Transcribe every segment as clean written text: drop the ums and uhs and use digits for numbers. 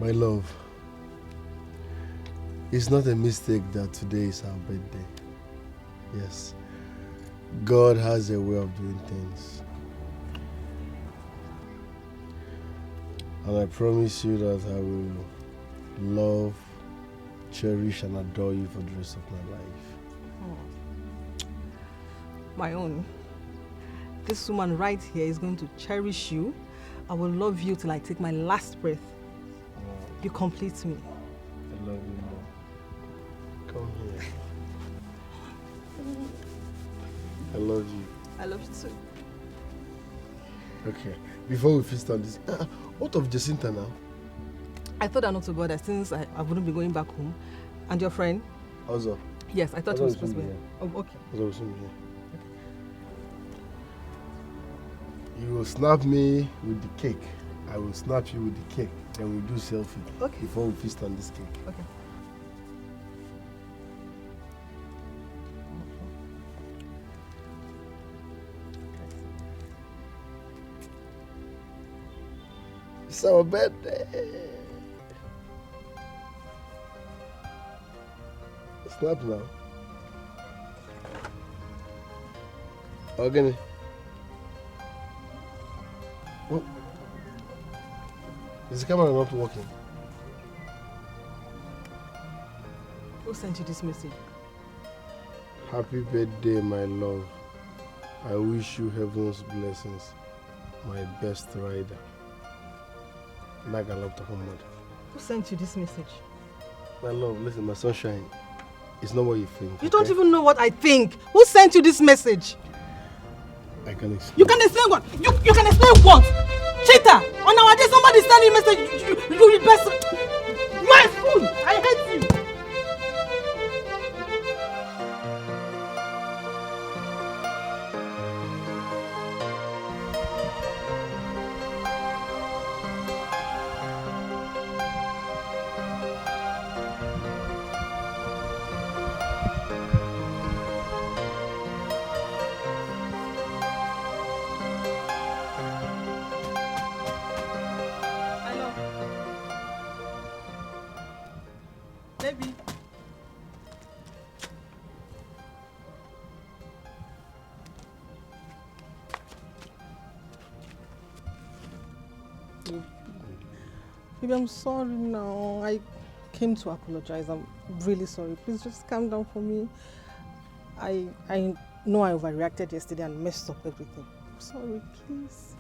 My love, it's not a mistake that today is our birthday. Yes, God has a way of doing things. And I promise you that I will love, cherish and adore you for the rest of my life. Oh. My own. This woman right here is going to cherish you. I will love you till I take my last breath. Wow. You complete me. I love you more. Come here. I love you. I love you too. Okay, before we feast on this, what of Jacinta now? I thought not to bother since I wouldn't be going back home. And your friend? Also? Yes, I thought he was supposed to be here. Oh, okay. Also here. You will snap me with the cake. I will snap you with the cake. Then we'll do selfie before we feast on this cake. Okay. It's our birthday. Snap now. Okay. Oh. Is the camera not working? Who sent you this message? Happy birthday, my love. I wish you heaven's blessings. My best rider. Who sent you this message? My love, listen, my sunshine. It's not what you think. You don't even know what I think. Who sent you this message? I can explain. You can explain what? You can explain what? Cheater! On our day, somebody sent you a message. You best. You are a fool! I hate you! Baby. Baby, I'm sorry now. I came to apologize. I'm really sorry. Please just calm down for me. I know I overreacted yesterday and messed up everything. I'm sorry, please.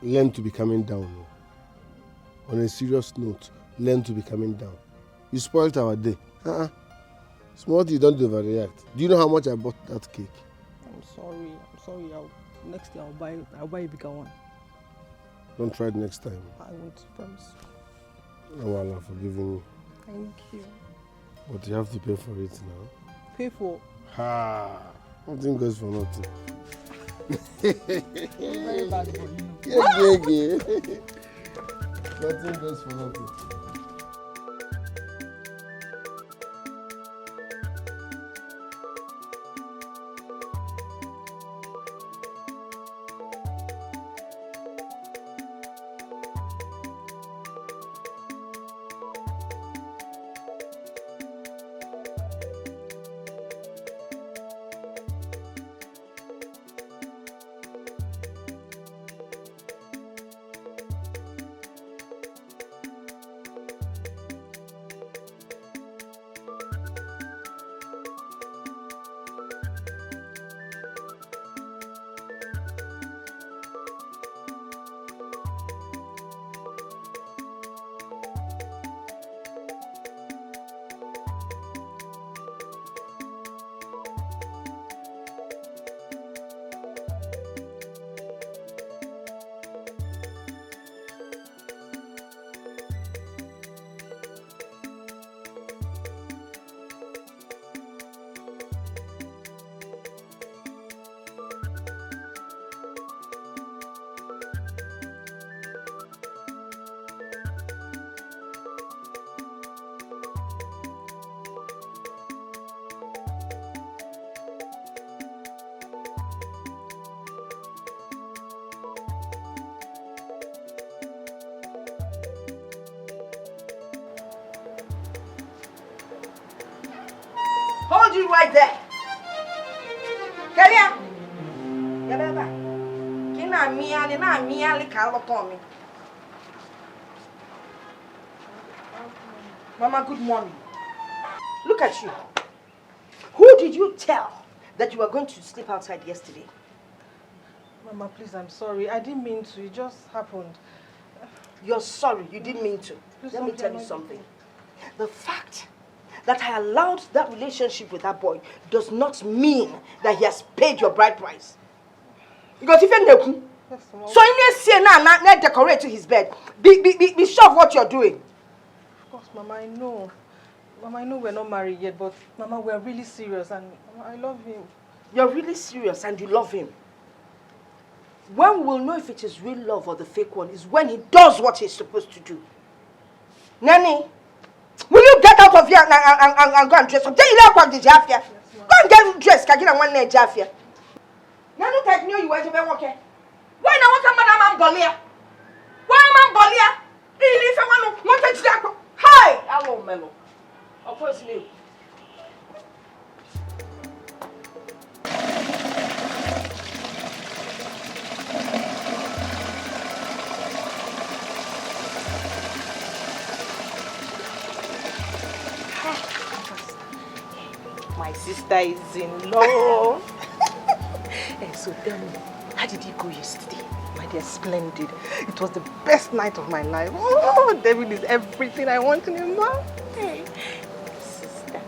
Learn to be coming down. On a serious note, learn to be coming down. You spoiled our day. Small, you don't overreact. Do you know how much I bought that cake? I'm sorry. Next year I'll buy a bigger one. Don't try it next time. I won't, promise. Oh, Allah, forgiving you. Thank you. But you have to pay for it now. Pay for? Nothing goes for nothing. Very bad for you. Yeah. Nothing goes for nothing. told you right there. Kelia. Yababa. Kina miali na miali kalotomi. Mama, good morning. Look at you. Who did you tell that you were going to sleep outside yesterday? Mama, please, I'm sorry. I didn't mean to. It just happened. You're sorry. You didn't mean to. Please Let me tell you something. The fact that I allowed that relationship with that boy does not mean that he has paid your bride price. Because if you know, so you see now decorate to his bed. Be sure of what you're doing. Of course, Mama, I know. Mama, I know we're not married yet, but Mama, we're really serious and Mama, I love him. You're really serious and you love him. When we'll know if it is real love or the fake one is when he does what he's supposed to do. Nanny, will you get out of here and go and dress up? Go and get dressed. Nanu take you where you be working. Why na want madam Ambolia? Why am Ambolia? Ili fe wanu want to dress. Hi, hello Melo. Of course you. My sister is in love. Hey, so tell me, how did it go yesterday? My dear, splendid. It was the best night of my life. Oh, David is everything I want in a man. Hey, sister.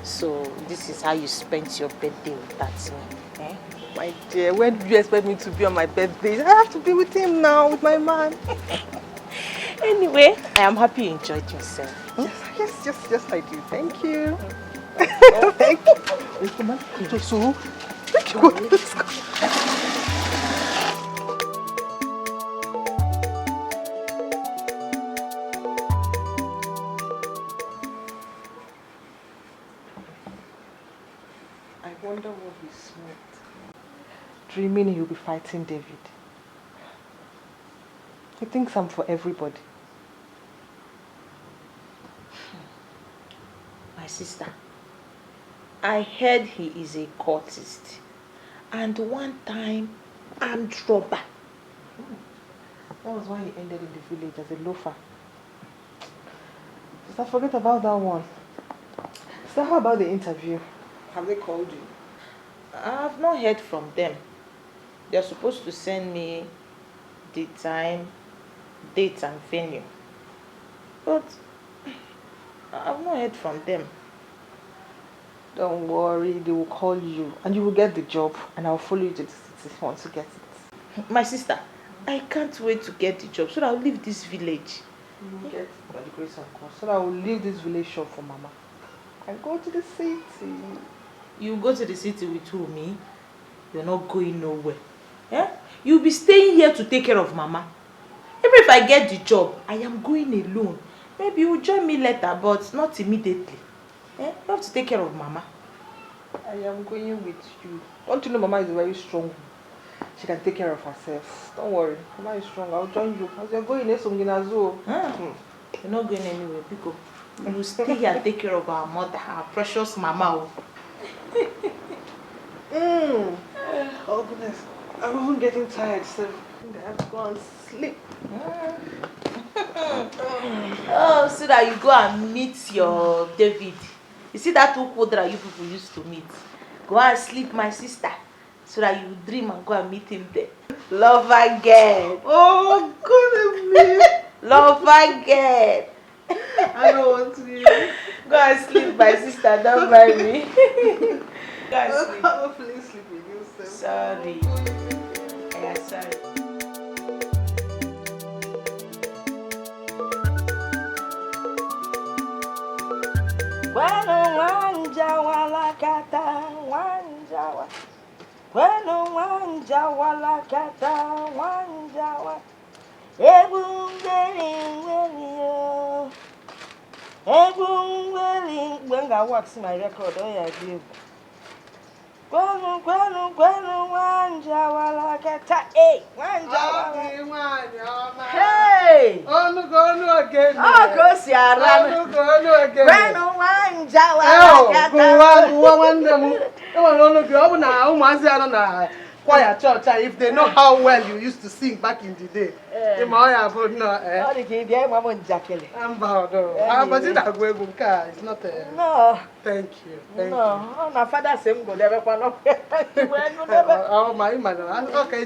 So this is how you spent your birthday with that man, eh? My dear, when do you expect me to be on my birthday? I have to be with him now, with my man. Anyway, I am happy you enjoyed yourself. Yes, I do. Thank you. Thank you. Come on. So, let's go. I wonder what he smoked. Dreaming he'll be fighting David. He thinks I'm for everybody. My sister, I heard he is a cultist and one time armed robber. That was why he ended in the village as a loafer. Sister, forget about that one. Sister, how about the interview? Have they called you? I have not heard from them. They are supposed to send me the time, date and venue. But I have not heard from them. Don't worry, they will call you and you will get the job and I'll follow you to the city once you get it. My sister, I can't wait to get the job so that I'll leave this village. You will get it by the grace of God. So that I will leave this village shop for Mama and go to the city. You go to the city with who, me? You're not going nowhere. Yeah? You'll be staying here to take care of Mama. Even if I get the job, I am going alone. Maybe you will join me later, but not immediately. Yeah? You have to take care of Mama. I am going with you. Don't you know Mama is very strong? She can take care of herself. Don't worry. Mama is strong. I'll join you. As you're going, You're not going anywhere, Pico. You will stay here and take care of our mother, our precious Mama. Oh goodness. I'm even getting tired, so I have to go and sleep. Oh, so that you go and meet your David. You see that Ukodra you people used to meet? Go and sleep, my sister, so that you dream and go and meet him there. Love again. Oh goodness me. Love again. I don't want to be. Go and sleep, my sister, don't marry me. Go and sleep. Hopefully sleep with you, sir. Sorry. Yeah, sorry. Bueno wanja wala kata wanja wa. Bueno wanja wala kata wanja wa. When I wax my record, oh yeah, babe. Kwenu wanja wala kata. Hey, wanja wala. Hey. Oh no, go again. Oh, go see Aran. Oh no, go again. Kwenu wanja If they know how well you used to sing back in the day. It's not no. Thank you. Thank you. Oh, my father said go never okay,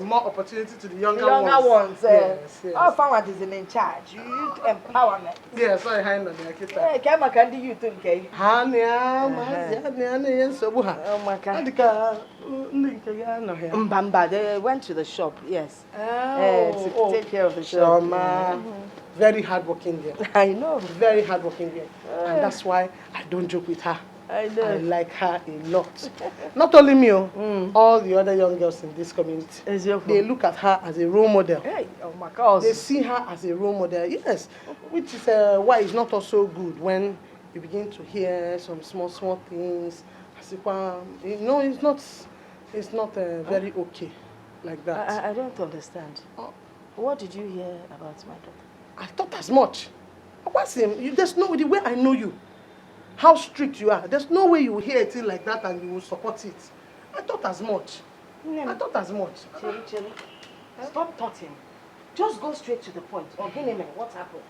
more opportunity to the younger ones. Yes. Oh, farmer is in charge. You empowerment. Yes, I hand on the kitchen. Hey, come can do you think? Hania, Mbamba, they went to the shop, yes. To take care of the shop. Very hardworking girl. I know. Very hardworking girl. And that's why I don't joke with her. I know. I like her a lot. Not only me, all the other young girls in this community. They look at her as a role model. Hey, oh my gosh. They see her as a role model. Yes, which is why it's not also good when you begin to hear some small things. You know, it's not very okay like that. I don't understand. What did you hear about my daughter? I thought as much. There's no the way I know you, how strict you are. There's no way you will hear a thing like that and you will support it. I thought as much. I thought as much. Chili. Stop talking. Just go straight to the point. Or what happened?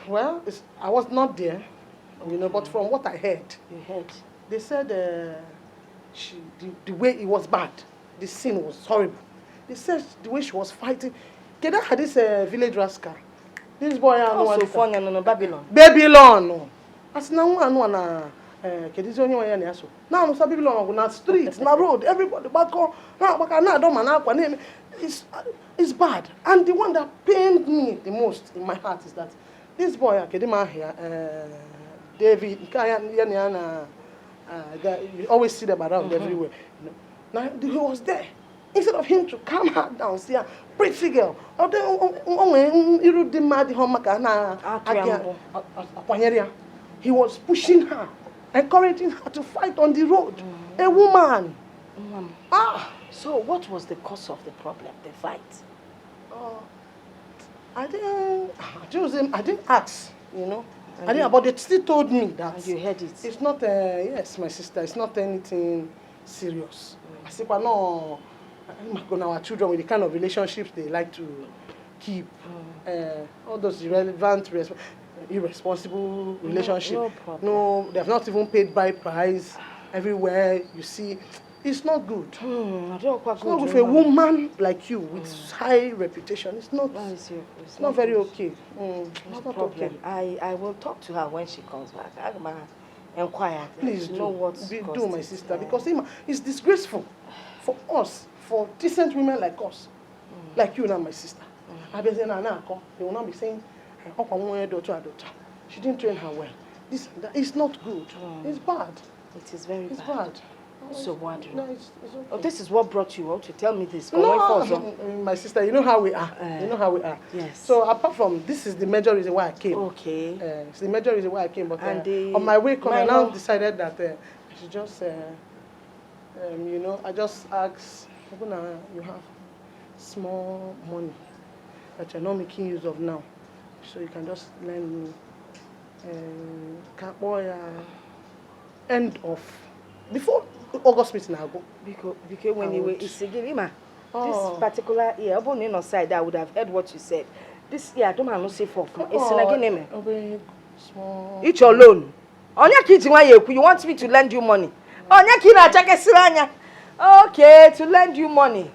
Well, I was not there, but from what I heard. You heard? They said the way it was bad, the scene was horrible. They said the way she was fighting. Keda had this village rascal. This boy also fun in Babylon. Babylon. As now na kedizi onye wanya na so. Now no Babylon na street, na road, everybody back on. Na do man akwa na it's bad. And the one that pained me the most in my heart is that this boy Kedima here David you always see them around everywhere. Now he was there. Instead of him to calm her down, see her pretty girl. He was pushing her, encouraging her to fight on the road. A woman. So what was the cause of the problem, the fight? I didn't ask, I didn't, but they still told me that. And you heard it? It's not, yes, my sister, it's not anything serious. I said, but no, our children with the kind of relationships they like to keep, all those irrelevant, irresponsible relationships. No, they have not even paid by price everywhere. You see, it's not good. It's not with a woman like you with high reputation. It's not. It's not very okay. It's not problem. Okay. I will talk to her when she comes back. I'm inquire. Please do. Know what do, my sister, because it's disgraceful for us, for decent women like us, like you and my sister. They will not be saying, she didn't train her well. It's not good. It's bad. It is very bad. Bad. So wondering. No, it's okay. Oh, this is what brought you out to tell me this. No, my sister, you know how we are. Yes. So apart from this is the major reason why I came. Okay. It's the major reason why I came. But on my way coming, I now decided that I should just, I just asked, you have small money that you're not making use of now, so you can just lend me. End of before August meeting I go. Because when you were this particular year, upon your side, I would have heard what you said. This year, I don't know say for it's small. Each alone. On your kids, you want me to lend you money? On your kid, okay, to lend you money.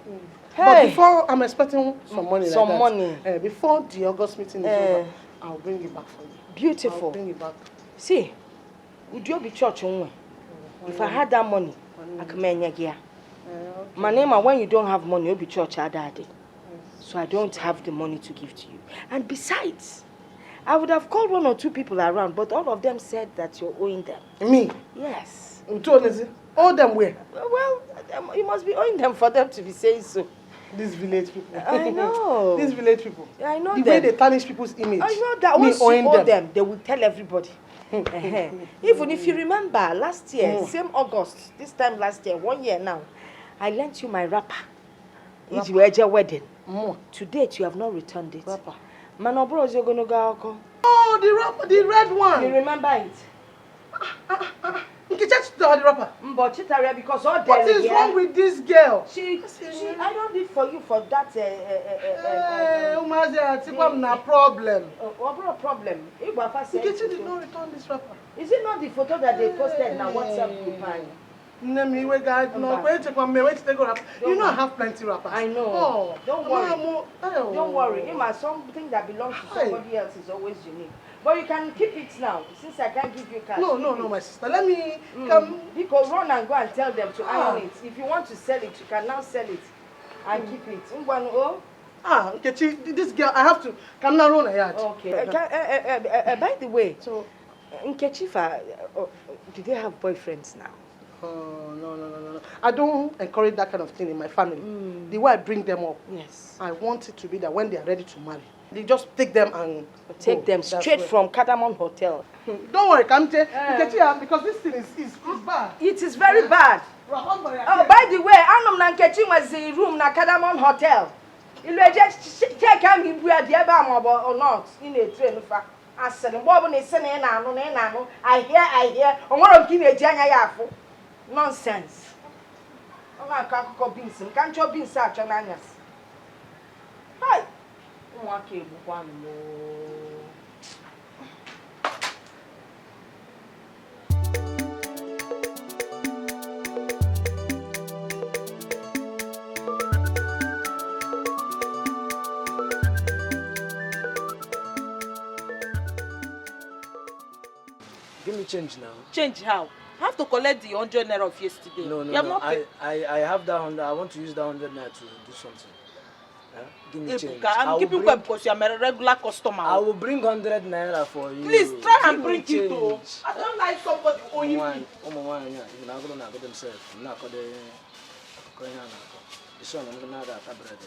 Hey. But before I'm expecting some money. Money. Before the August meeting is over, I'll bring it back for you. Beautiful. I'll bring it back. See, would you be church on? If I had that money, I can make it. My name, when you don't have money, you'll be church daddy. So I don't have the money to give to you. And besides, I would have called 1 or 2 people around, but all of them said that you're owing them. Me? Yes. Owe them where? Well, you must be owing them for them to be saying so. These village people. I know. These village people. I know the way they tarnish people's image. I know that once you owe them, they will tell everybody. Even if you remember, last year, same August, this time last year, 1 year now, I lent you my wrapper. It's your wedding. To date, you have not returned it. Wrapper. Manobros, you're going to go. Oh, the wrapper, the red one. You remember it? Nkechi the rapper. But Chitaria, because all What is wrong with this girl? She I don't need for you for that. Umazi, I think I'm na problem. What problem? Nkechi did not return this rapper. Is it not the photo that they posted now? WhatsApp group? You know I have plenty rappers. I know. Oh, don't worry. Don't worry. Something that belongs to somebody else is always unique. But you can keep it now, since I can't give you cash. No, my sister. Let me come. Because run and go and tell them to iron it. If you want to sell it, you can now sell it and keep it. Nkechi, this girl, I have to come now run a yard. Okay. By the way, so Nkechi, do they have boyfriends now? Oh, no. I don't encourage that kind of thing in my family. The way I bring them up, yes, I want it to be that when they are ready to marry, they just take them and take them straight from Cardamom Hotel. Don't worry, Nkechi, because this thing is bad. It is very bad. Oh, by the way, Anom na Nkechi was the room na Cardamom Hotel. You just check him if we are the or not in a train. I said, Bob and I hear. I want to give a Janya. Nonsense. I can't go beans. Can't you be such an anus? Hi. One more. Give me change now. Change how? I have to collect the 100 naira of yesterday. No. I have that 100. I want to use that 100 naira to do something. Give me change. I'm keeping quiet because you are a regular customer. I will bring 100 naira for you. Please try and bring it too. I don't like somebody owing me. You're not going to go themselves. I'm not going to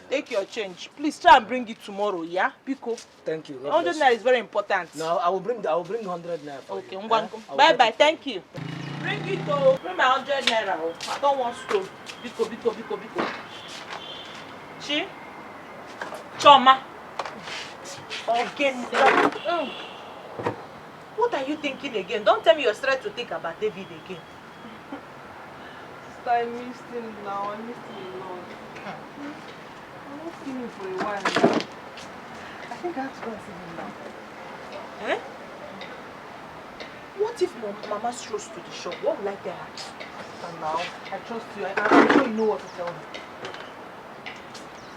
take your change. Please try and bring it tomorrow, yeah? Pico. Thank you. 100 naira is very important. No, I will bring 100 naira for you. Okay, bye. Thank you. Bring it oh. Bring my 100 naira. I don't want stove. Biko. Chi? Choma. Again. What are you thinking again? Don't tell me you're straight to think about David again. Sister, I missed him now. I missed him a lot. I've not seen him for a while now. I think I have to go and see him now. Eh? What if Mama strolls to the shop? What will I tell her? And now, I trust you. I'm sure you know what to tell me.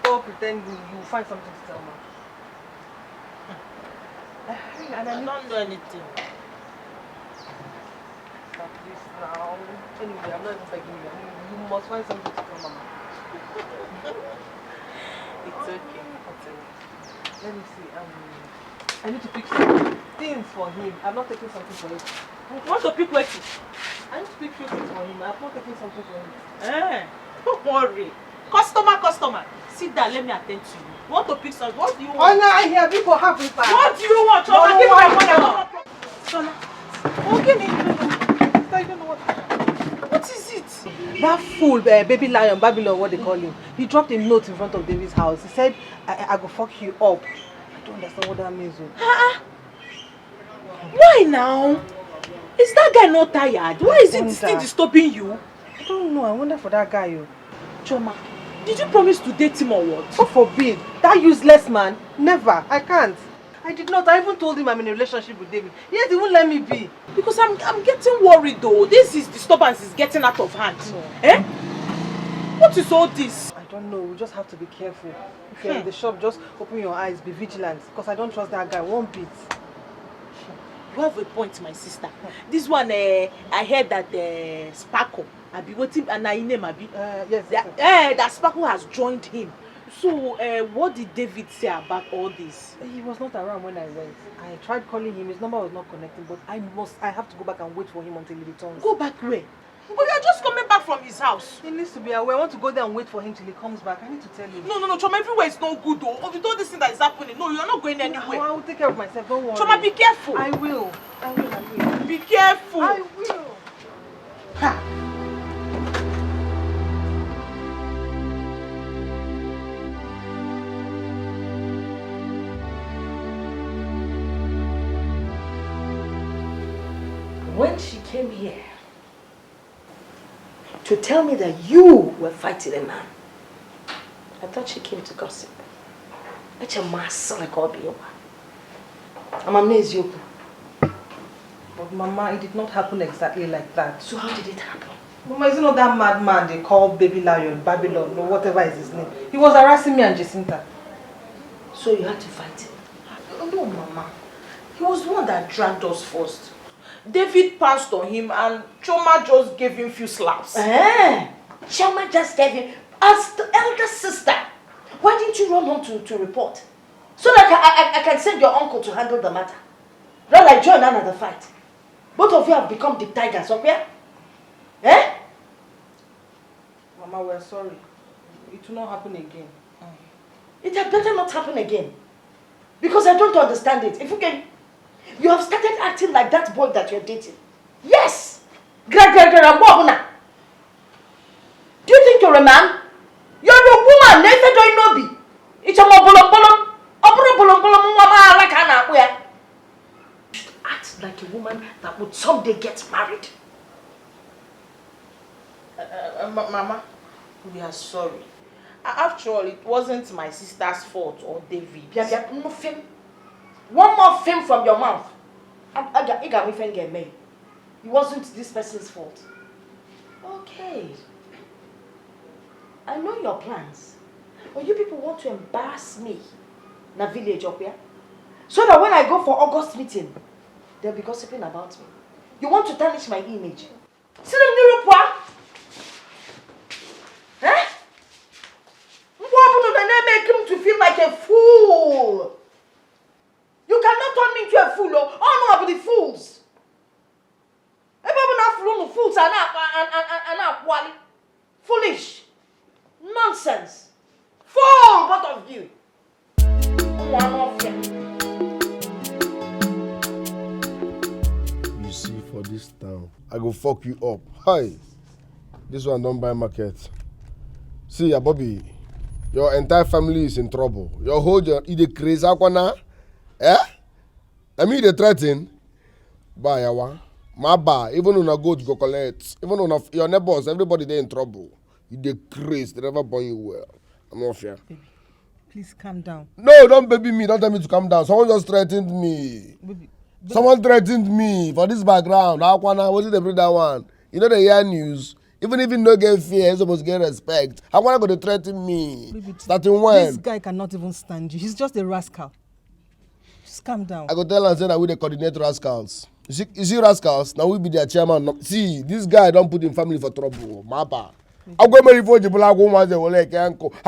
Stop pretending you will find something to tell me. And I don't know anything. Stop this now. Anyway, I'm not even begging you. You must find something to tell Mama. It's okay. Let me see. I need to pick some things for him. I'm not taking something for him. You want to pick what? I need to pick few things for him. I'm not taking something for him. Don't worry. Customer. Sit down, let me attend to you. You want to pick something? What do you want? Oh, no, I hear people have it. What do you want? Choma, give me my money. Choma. Oh, give me. I don't know what. What is it? That fool, baby lion, Babylon, what they call him. He dropped a note in front of David's house. He said, I go fuck you up. I don't understand what that means. Why now? Is that guy not tired? Why is it still disturbing you? I don't know. I wonder for that guy. Choma, did you promise to date him or what? God forbid. That useless man. Never. I can't. I did not. I even told him I'm in a relationship with David. Yet he won't let me be. Because I'm getting worried though. This disturbance is getting out of hand. No. Eh? What is all this? I don't know. We just have to be careful. If you're in the shop, just open your eyes. Be vigilant. Because I don't trust that guy one bit. You have a point, my sister. This one, I heard that Sparkle, I be waiting, and I name Abi. Yes. That Sparkle has joined him. So, what did David say about all this? He was not around when I went. I tried calling him. His number was not connecting. But I have to go back and wait for him until he returns. Go back where? But you're just coming back from his house. He needs to be aware. I want to go there and wait for him till he comes back. I need to tell him. No, Choma, everywhere is no good though. Of all this thing that is happening, no, you're not going anywhere. I will take care of myself. Don't worry. Choma, be careful. I will. Be careful. I will. Ha. When she came here to tell me that you were fighting a man. I thought she came to gossip. That's a mass like Obi. I'm amazed you. But Mama, it did not happen exactly like that. So how did it happen? Mama, isn't not that madman they call Baby Lion, Babylon, or whatever is his name? He was harassing me and Jacinta. So you had to fight him? No, Mama. He was the one that dragged us first. David pounced on him and Choma just gave him a few slaps. Choma just gave him, as the elder sister. Why didn't you run home to report? So that I can send your uncle to handle the matter. Not like join another fight. Both of you have become the tigers, okay? Mama, we're sorry. It will not happen again. It had better not happen again. Because I don't understand it. If you have started acting like that boy that you're dating. Yes! Do you think you're a man? You're a woman. Never do you know be. It's a bolom. Act like a woman that would someday get married. Mama, we are sorry. After all, it wasn't my sister's fault or David. No film. One more film from your mouth. It wasn't this person's fault. Okay. I know your plans. But you people want to embarrass me in a village up here. So that when I go for August meeting, they'll be gossiping about me. You want to tarnish my image. See them Europe? Eh? What they make him to feel like a fool? You cannot turn me into a fool. Oh no, I'll be the fools. Everyone fools are not foolish. Nonsense. Fool, both of you. One of them. You see, for this town, I go fuck you up. Hi. This one don't buy market. See, Bobby, your entire family is in trouble. Your whole is crazy akwana. I mean they threaten. Buy yawa. My bar, even when I go to go collect, even when your neighbors, everybody they in trouble. You dey crazy, they never born you well. I'm not fair. Baby, please calm down. No, don't baby me. Don't tell me to calm down. Someone just threatened me. Baby. Someone threatened me for this background. How can I? Was it they bring that one? You know the hear news. Even if you no get fear, you're supposed to get respect. How can I go to threaten me? Baby, starting when? This guy cannot even stand you. He's just a rascal. Just calm down. I go tell and say that we the coordinate rascals. You see rascals? Now we be their chairman. See, this guy don't put him family for trouble. Mapa. I'm going to marry people. How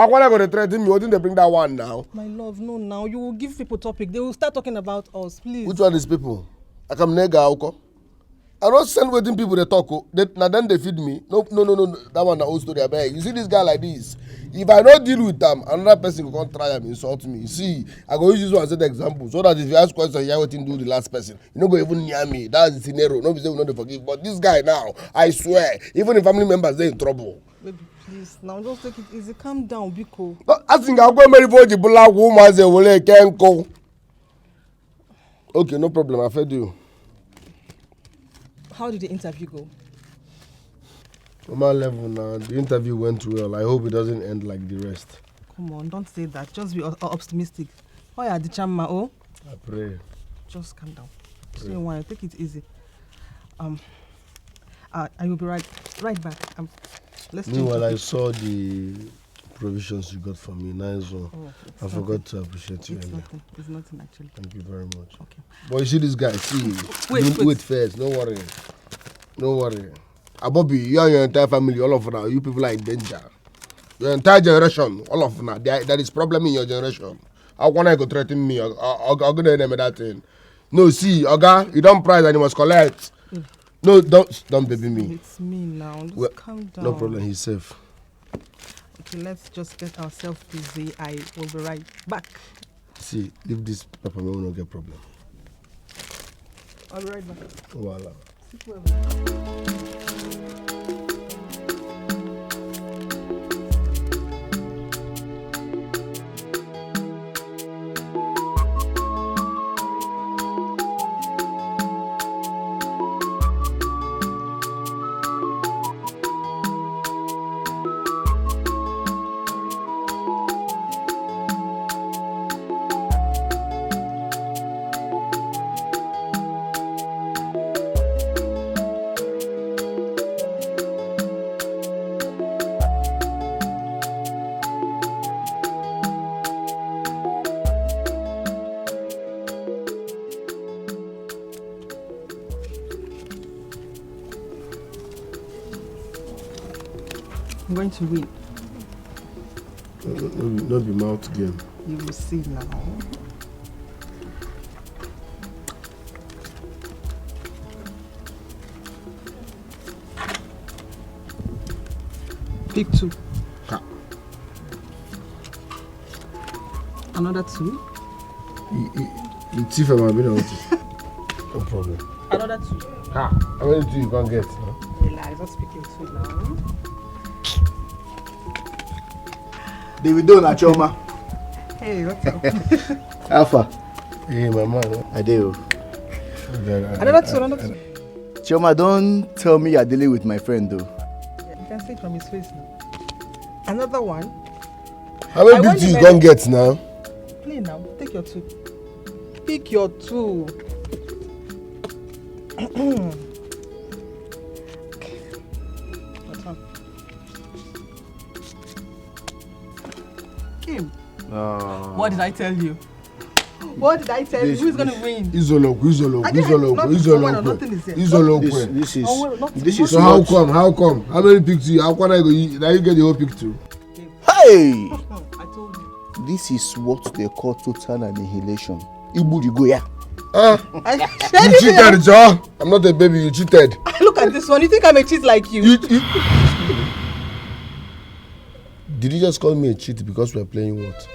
can I go to threaten me? Why didn't they bring that one now? My love, no, now you will give people topic. They will start talking about us, please. Which one is people? I come nega. I don't send waiting people they talk. Now then they feed me. No. That one the old story. I beg. You see this guy like this. If I don't deal with them, another person will come try and insult me. See, I go use this one as an example. So that if you ask questions, you what do the last person. You don't go even near me. That's the scenario. Nobody say we not forgive. But this guy now, I swear, even if family members they in trouble. Baby, please, now just take it easy. Calm down, Biko. I think I'll go marry for the black woman. They will can't go. Okay, no problem. I fed you. How did the interview go? On my level now, the interview went well. I hope it doesn't end like the rest. Come on, don't say that. Just be optimistic. Oh yeah, the chamma, oh? I pray. Just calm down. Say why, take it easy. I will be right back. Let's Meanwhile, I saw the provisions you got for me. Nice one. Oh, I forgot to appreciate you. It's nothing actually. Thank you very much. Okay. But you see this guy, see. Wait first. Don't worry. Bobby, you and your entire family, all of now, you people are in danger. Your entire generation, all of now, there is problem in your generation. How can I go threaten me? I'll go to name that thing. No, see, Oga, you don't price and you must collect. No, don't baby me. It's me now. Just calm down. No problem, he's safe. Okay, let's just get ourselves busy. I will be right back. See, leave this pepper, we will not get problem. I'll be right back. Voila. Sit well. I'm going to win. No be mouth game. You will see now. Pick 2. Another 2. You thief am abi na what? No problem. Another 2. How many do you can get? Huh? Relax, not speaking 2 now. Davido na Chioma. Hey, what's up? Alpha. Hey, my man. I do. Another 2. Chioma, don't tell me you're dealing with my friend though. Yeah, you can see it from his face now. Another 1. How many big do you can get now? Play now. Take your 2. Pick your 2. What's up? Kim. What did I tell you? What did I tell you? Who's gonna win? Izolokwe. This is So how come? How many picks do you? How can I go? Now you get the whole pick too. Hey! I told you. This is what they call total annihilation. Ibu go ya. You cheated, Joe. I'm not a baby. You cheated. Look at this one. You think I'm a cheat like you? Did you just call me a cheat because we're playing what?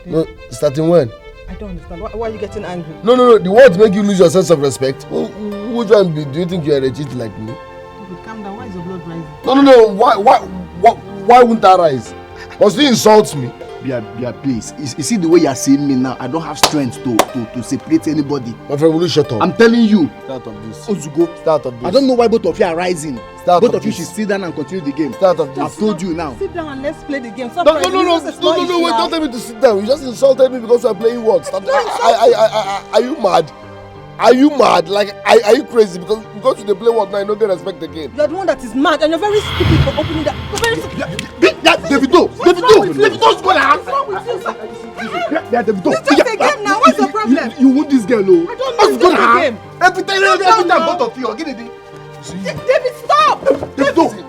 No, starting when? I don't understand. Why are you getting angry? No. The words make you lose your sense of respect. Which one do you think you are a cheat like me? Calm down. Why is your blood rising? No. Why wouldn't I rise? Must you insult me? Bia, please. You see the way you're seeing me now? I don't have strength to separate anybody. My friend, will you shut up? I'm telling you. Start of this. Ozugo. Start of this. I don't know why both of you are rising. Start both of of you this. should sit down and continue the game. Start of this. I've told you now. Sit down and let's play the game. No, wait, don't tell me to sit down. You just insulted me because we're playing what? Start. Are you mad? Are you mad? Like, are you crazy? Because you play what now, you don't get respect again. You're the one that is mad and you're very stupid for opening that. You're very stupid. Davido's gonna have. Yeah, Davido. It's just a game now. What's your problem? You want this girl, oh? I don't know. It's just a game. Every time both of you are getting it. David, stop! Davido.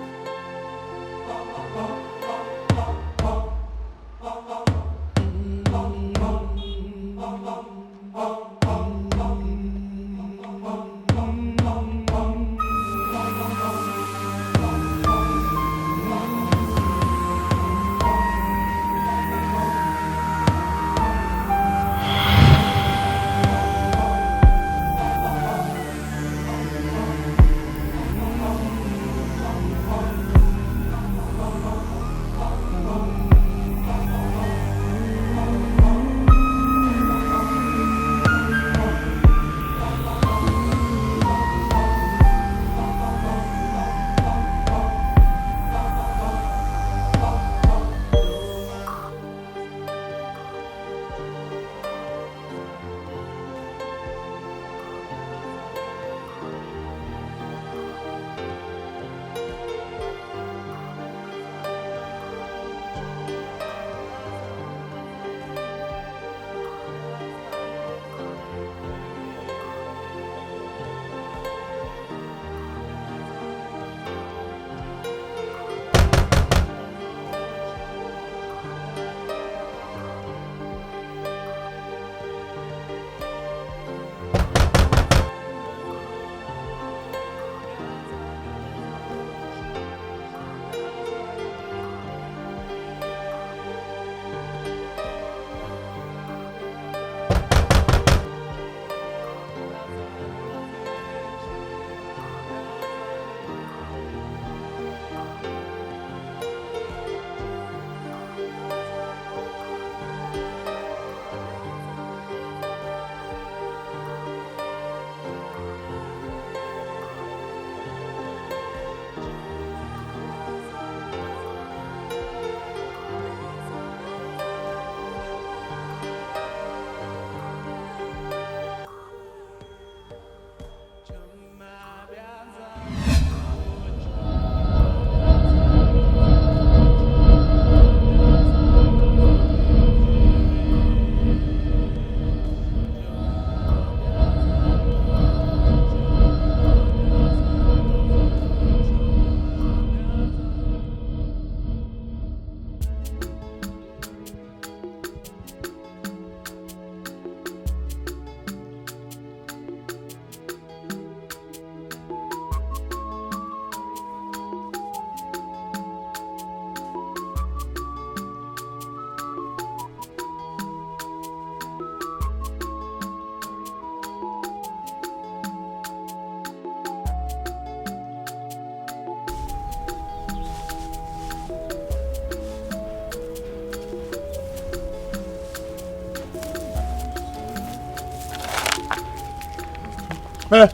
Anyone?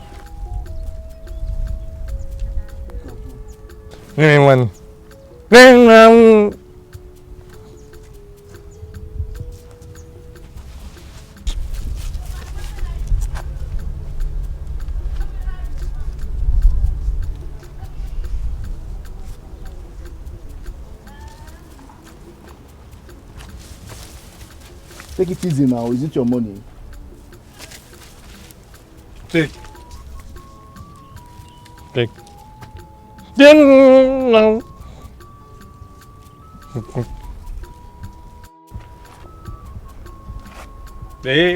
Take it easy now. Is it your money? Take. Ding no. Take.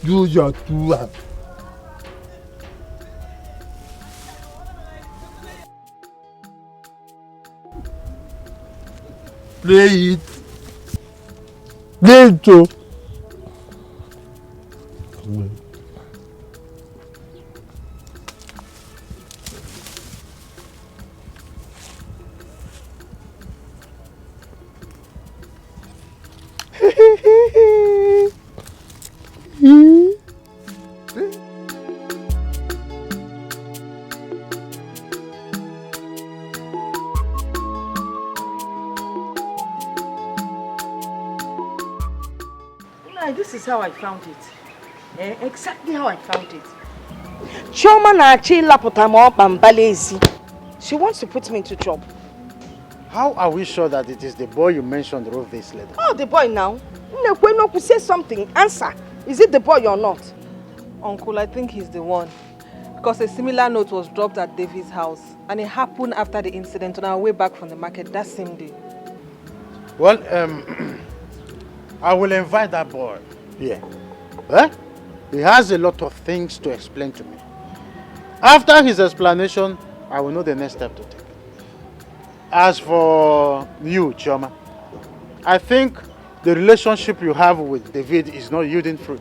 Do your tour. Play it. Play it too. This is how I found it. Exactly how I found it. Chioma na-achi lapụta ma ọkpa mbalezi. She wants to put me into trouble. How are we sure that it is the boy you mentioned wrote this letter? Oh, the boy now. Nnekwe say something. Answer. Is it the boy or not? Uncle, I think he's the one. Because a similar note was dropped at David's house. And it happened after the incident on our way back from the market that same day. Well, I will invite that boy here. Eh? He has a lot of things to explain to me. After his explanation, I will know the next step to take. As for you, Chioma, I think the relationship you have with David is not yielding fruit.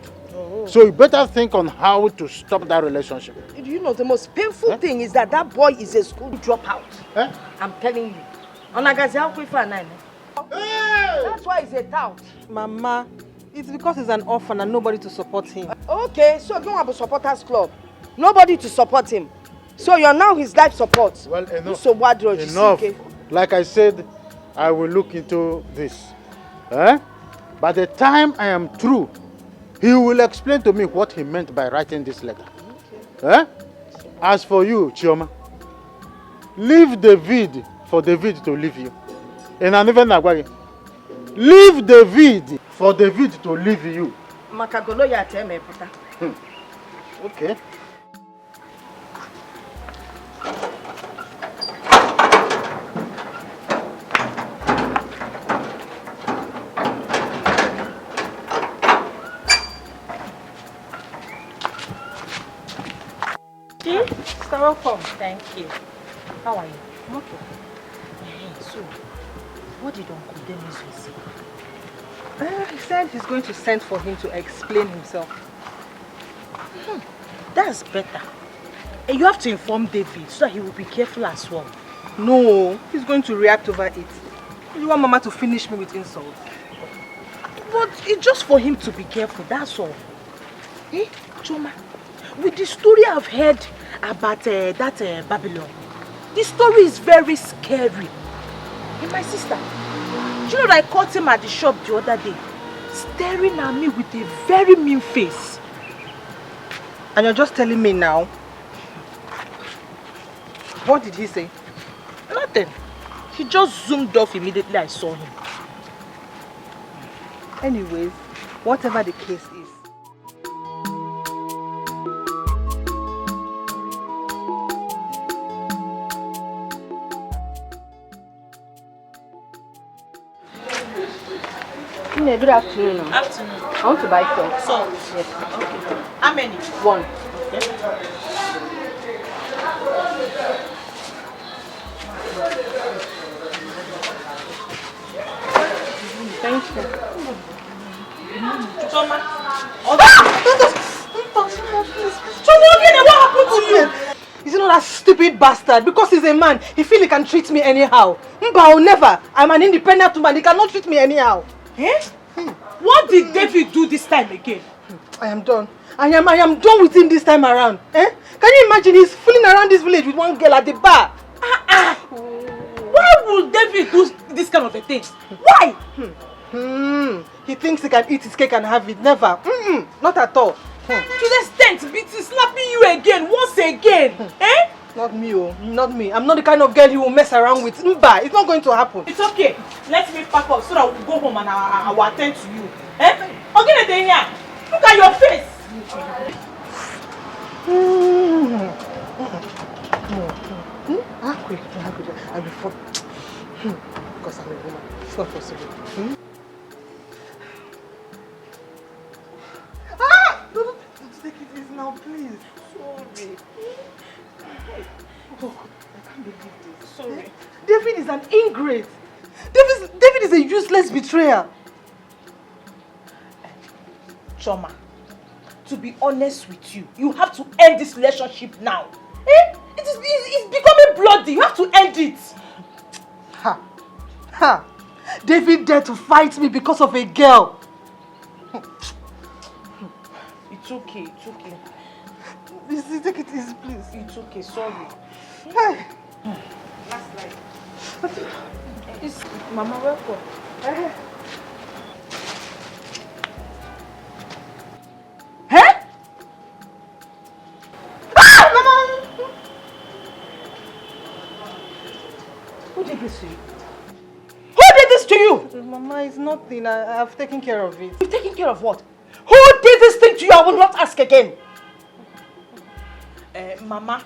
So you better think on how to stop that relationship. Do you know the most painful thing is that boy is a school dropout. Eh? I'm telling you. That's why he's a tout. Mama, it's because he's an orphan and nobody to support him. Okay, so don't have a supporters club. Nobody to support him. So you're now his life support. Well, enough. So what do you Enough. see? Like I said, I will look into this. Eh? By the time I am through, he will explain to me what he meant by writing this letter. Okay. Eh? As for you, Chioma, leave David for David to leave you. And I never know. Leave David for David to leave you. Okay. Sister, welcome. Thank you. How are you? I'm okay. So, what did Uncle Dennis say? He said he's going to send for him to explain himself. That's better. And you have to inform David so that he will be careful as well. No, he's going to react over it. You want Mama to finish me with insults? But it's just for him to be careful, that's all. Hey, Choma, with the story I've heard about Babylon, the story is very scary. And my sister, do you know that I caught him at the shop the other day, staring at me with a very mean face? And you're just telling me now? What did he say? Nothing. He just zoomed off immediately I saw him. Anyways, whatever the case is, Good afternoon. Afternoon. I want to buy salt. Salt? Yes. Okay. How many? One. Okay. Thank you. Choma. Choma, what happened to you? is you know that stupid bastard? Because he's a man, he feel he can treat me anyhow. But never. I'm an independent woman. He cannot treat me anyhow. Eh? What did David do this time again? I am done. I am done with him this time around. Eh? Can you imagine he's fooling around this village with one girl at the bar? Why would David do this kind of a thing? Why? He thinks he can eat his cake and have it. Never. Not at all. To the extent he's slapping you again, once again. Eh? Not me, oh. Not me. I'm not the kind of girl he will mess around with. Mba, it's not going to happen. It's okay. Let me pack up so that we'll go home and I will attend to you. Eh? Okay, here. Look at your face. Quick. I'll be fine. Because I'm a woman. It's not possible. Don't take it easy now, please. Sorry. Oh, I can't believe this. Sorry. David is an ingrate. David is a useless betrayer. Choma, to be honest with you, you have to end this relationship now. Eh? It's becoming bloody. You have to end it. Ha! David dared to fight me because of a girl. It's okay. Take it easy, please. It's okay, sorry. Hey. Last life. Mama, welcome. Huh? Mama! Who did this to you? Who did this to you? Mama, it's nothing. I've taken care of it. You've taken care of what? Who did this thing to you? I will not ask again. Mama,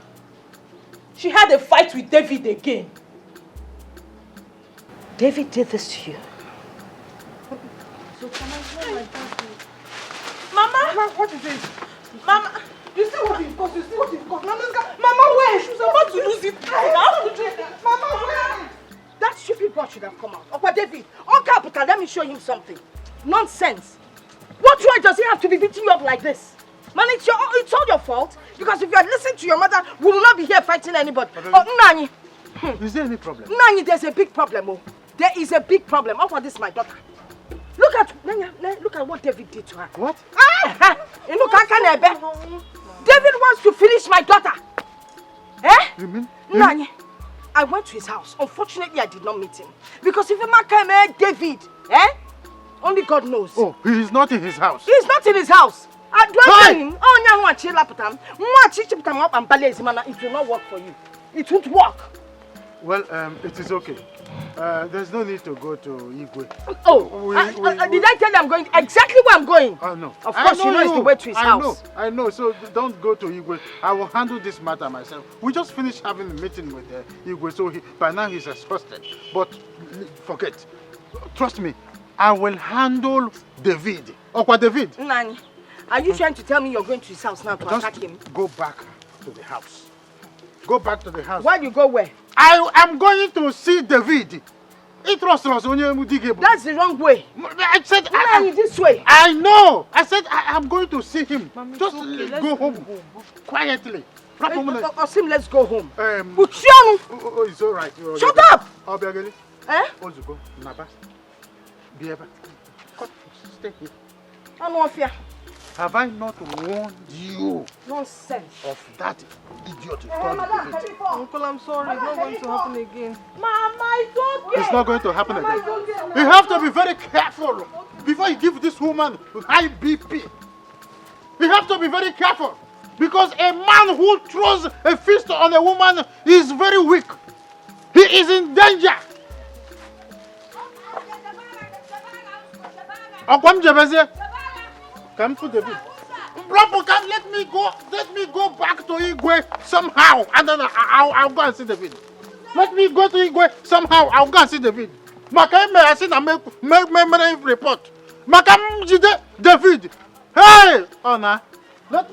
she had a fight with David again. David did this to you? So, Mama, Mama, what is it? Mama, you see what it cost? Mama, where? She's about to lose it. Mama, where? That stupid boy should have come out. Opa David, on Capital, let me show him something. Nonsense. What right does he have to be beating you up like this? Man, it's all your fault. Because if you had listened to your mother, we will not be here fighting anybody. Oh, Nani. Is there any problem? Nani, there's a big problem. Oh. There is a big problem. Oh, this is my daughter. Look at what David did to her. What? David wants to finish my daughter. Eh? You mean? Nani, I went to his house. Unfortunately, I did not meet him. Because if a man came, David, only God knows. Oh, he is not in his house. He is not in his house. I don't tell him. It will not work for you. It won't work. Well, it is okay. There's no need to go to Igwe. Oh, did I tell you I'm going exactly where I'm going? Oh, no. Of course, you know it's the way to his house. I know. So don't go to Igwe. I will handle this matter myself. We just finished having a meeting with Igwe, so by now he's exhausted. But forget. Trust me, I will handle David. Okwa David. Nani, are you trying to tell me you're going to his house now to attack him? Go back to the house. Go back to the house. Why you go where? I am going to see David. That's the wrong way. I said this way. I know. I said I am going to see him. Mami, just okay, go home quietly. Osim, let's go home. It's all right. Shut up. Eh? Ozuko, Naba, Bieba. Stay here. I'm off here. Have I not warned you Nonsense. of that idiot? Uncle, I'm sorry. It's not going to happen again. Mama, it's okay. It's not going to happen again. You have to be very careful before you give this woman high BP. You have to be very careful because a man who throws a fist on a woman is very weak. He is in danger. Come to David. Brother, let me go back to Igwe somehow, and then I'll go and see David. Let me go to Igwe somehow. I'll go and see David. Makam, I said I make report. Makam, David. Hey, Anna, let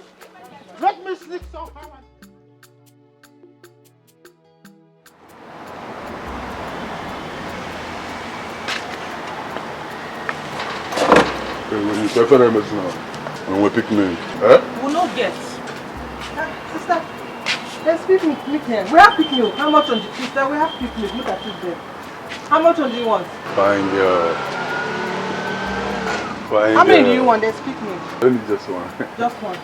me sneak somehow. When you prefer MS now, when we pick me, eh? We'll not get. Sister, There's quick milk, here. We have quick milk. How much on the sister? We have quick milk. Look at it there. How much on do you want? Fine girl. Fine How many girl. do you want? There's quick milk. Only just one. Just one.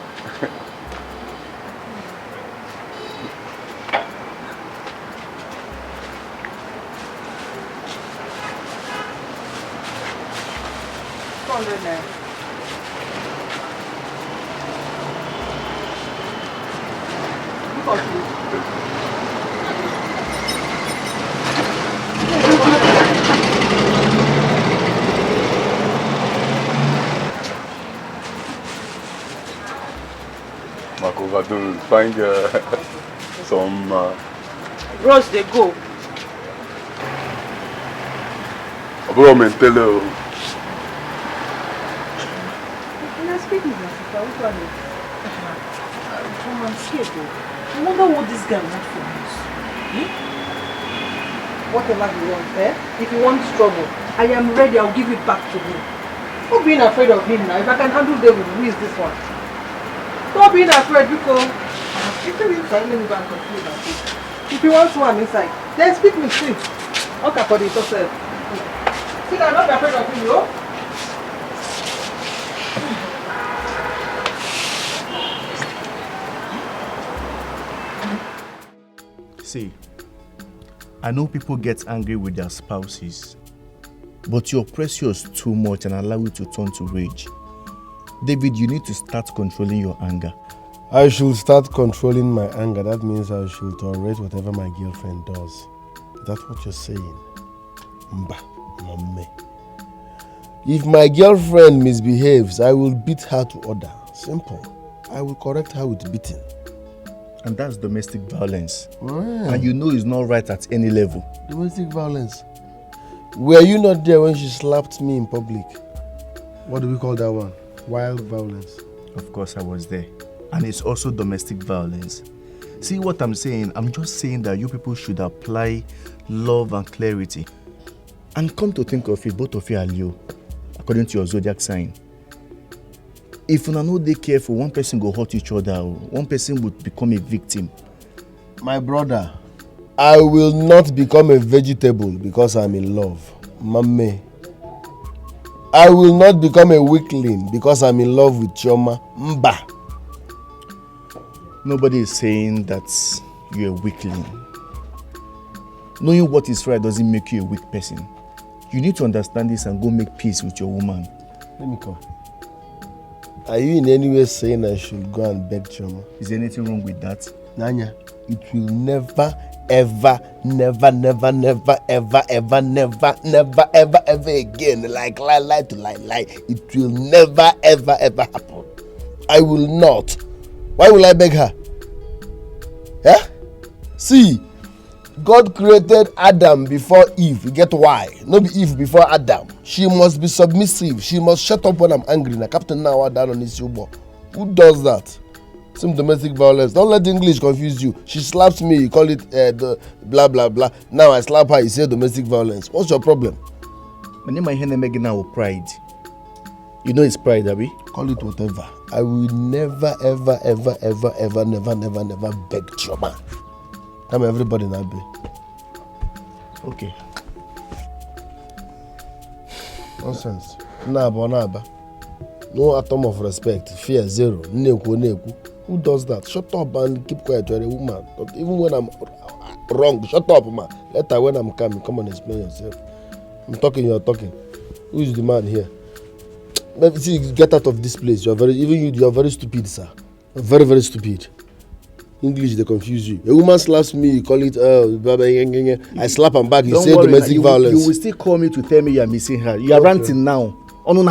Naira. Look at you. Makovado, find some Rose, they go. Bro, mentelo. Let's speak with my sister. Which one is? I'm scared though. I wonder what this guy wants from us. Whatever he wants, eh? If he wants trouble, I am ready. I'll give it back to him. Stop being afraid of him now. If I can handle David, who is this one? Stop being afraid because if he wants one inside, then speak with him. Okay, for the yourself. See, I'm not afraid of him, yo. See, I know people get angry with their spouses, but you oppress yours too much and allow it to turn to rage. David, you need to start controlling your anger. I should start controlling my anger. That means I should tolerate whatever my girlfriend does. That's what you're saying. Mba, mame. If my girlfriend misbehaves, I will beat her to order. Simple. I will correct her with beating. And that's domestic violence. Oh. And you know it's not right at any level. Domestic violence. Were you not there when she slapped me in public? What do we call that one? Wild violence. Of course I was there. And it's also domestic violence. See what I'm saying? I'm just saying that you people should apply love and clarity. And come to think of it, both of you are Leo, according to your zodiac sign. If you are not dey careful, one person go hurt each other, one person would become a victim. My brother, I will not become a vegetable because I'm in love. Mame. I will not become a weakling because I'm in love with Chioma. Mba. Nobody is saying that you're a weakling. Knowing what is right doesn't make you a weak person. You need to understand this and go make peace with your woman. Let me come. Are you in any way saying I should go and beg Chioma? Is there anything wrong with that? Nanya, it will never, ever, never, never, never, ever, ever, never, never, ever, ever again. Like lie to lie. It will never, ever, ever happen. I will not. Why will I beg her? Yeah? See, God created Adam before Eve. You get why? Not be Eve before Adam. She must be submissive. She must shut up when I'm angry. Now, Captain now down on his shoulder. Who does that? Some domestic violence. Don't let English confuse you. She slaps me. You call it the blah blah blah. Now I slap her. You say domestic violence. What's your problem? My name is Henry now pride. You know it's pride, Abby? Call it whatever. I will never, ever, ever, ever, ever, never, never, never beg Chioma. Come everybody now be. Okay. Nonsense. Naba. No atom of respect. Fear zero. Neku. Who does that? Shut up and keep quiet. You're a woman. Even when I'm wrong, shut up, man. Later when I'm coming, come and explain yourself. I'm talking, you're talking. Who is the man here? See, get out of this place. You're very stupid, sir. You're very, very stupid. English, they confuse you. A woman slaps me, you call it, I slap him back, you say domestic violence. You will still call me to tell me you are missing her. You are ranting now. I'm in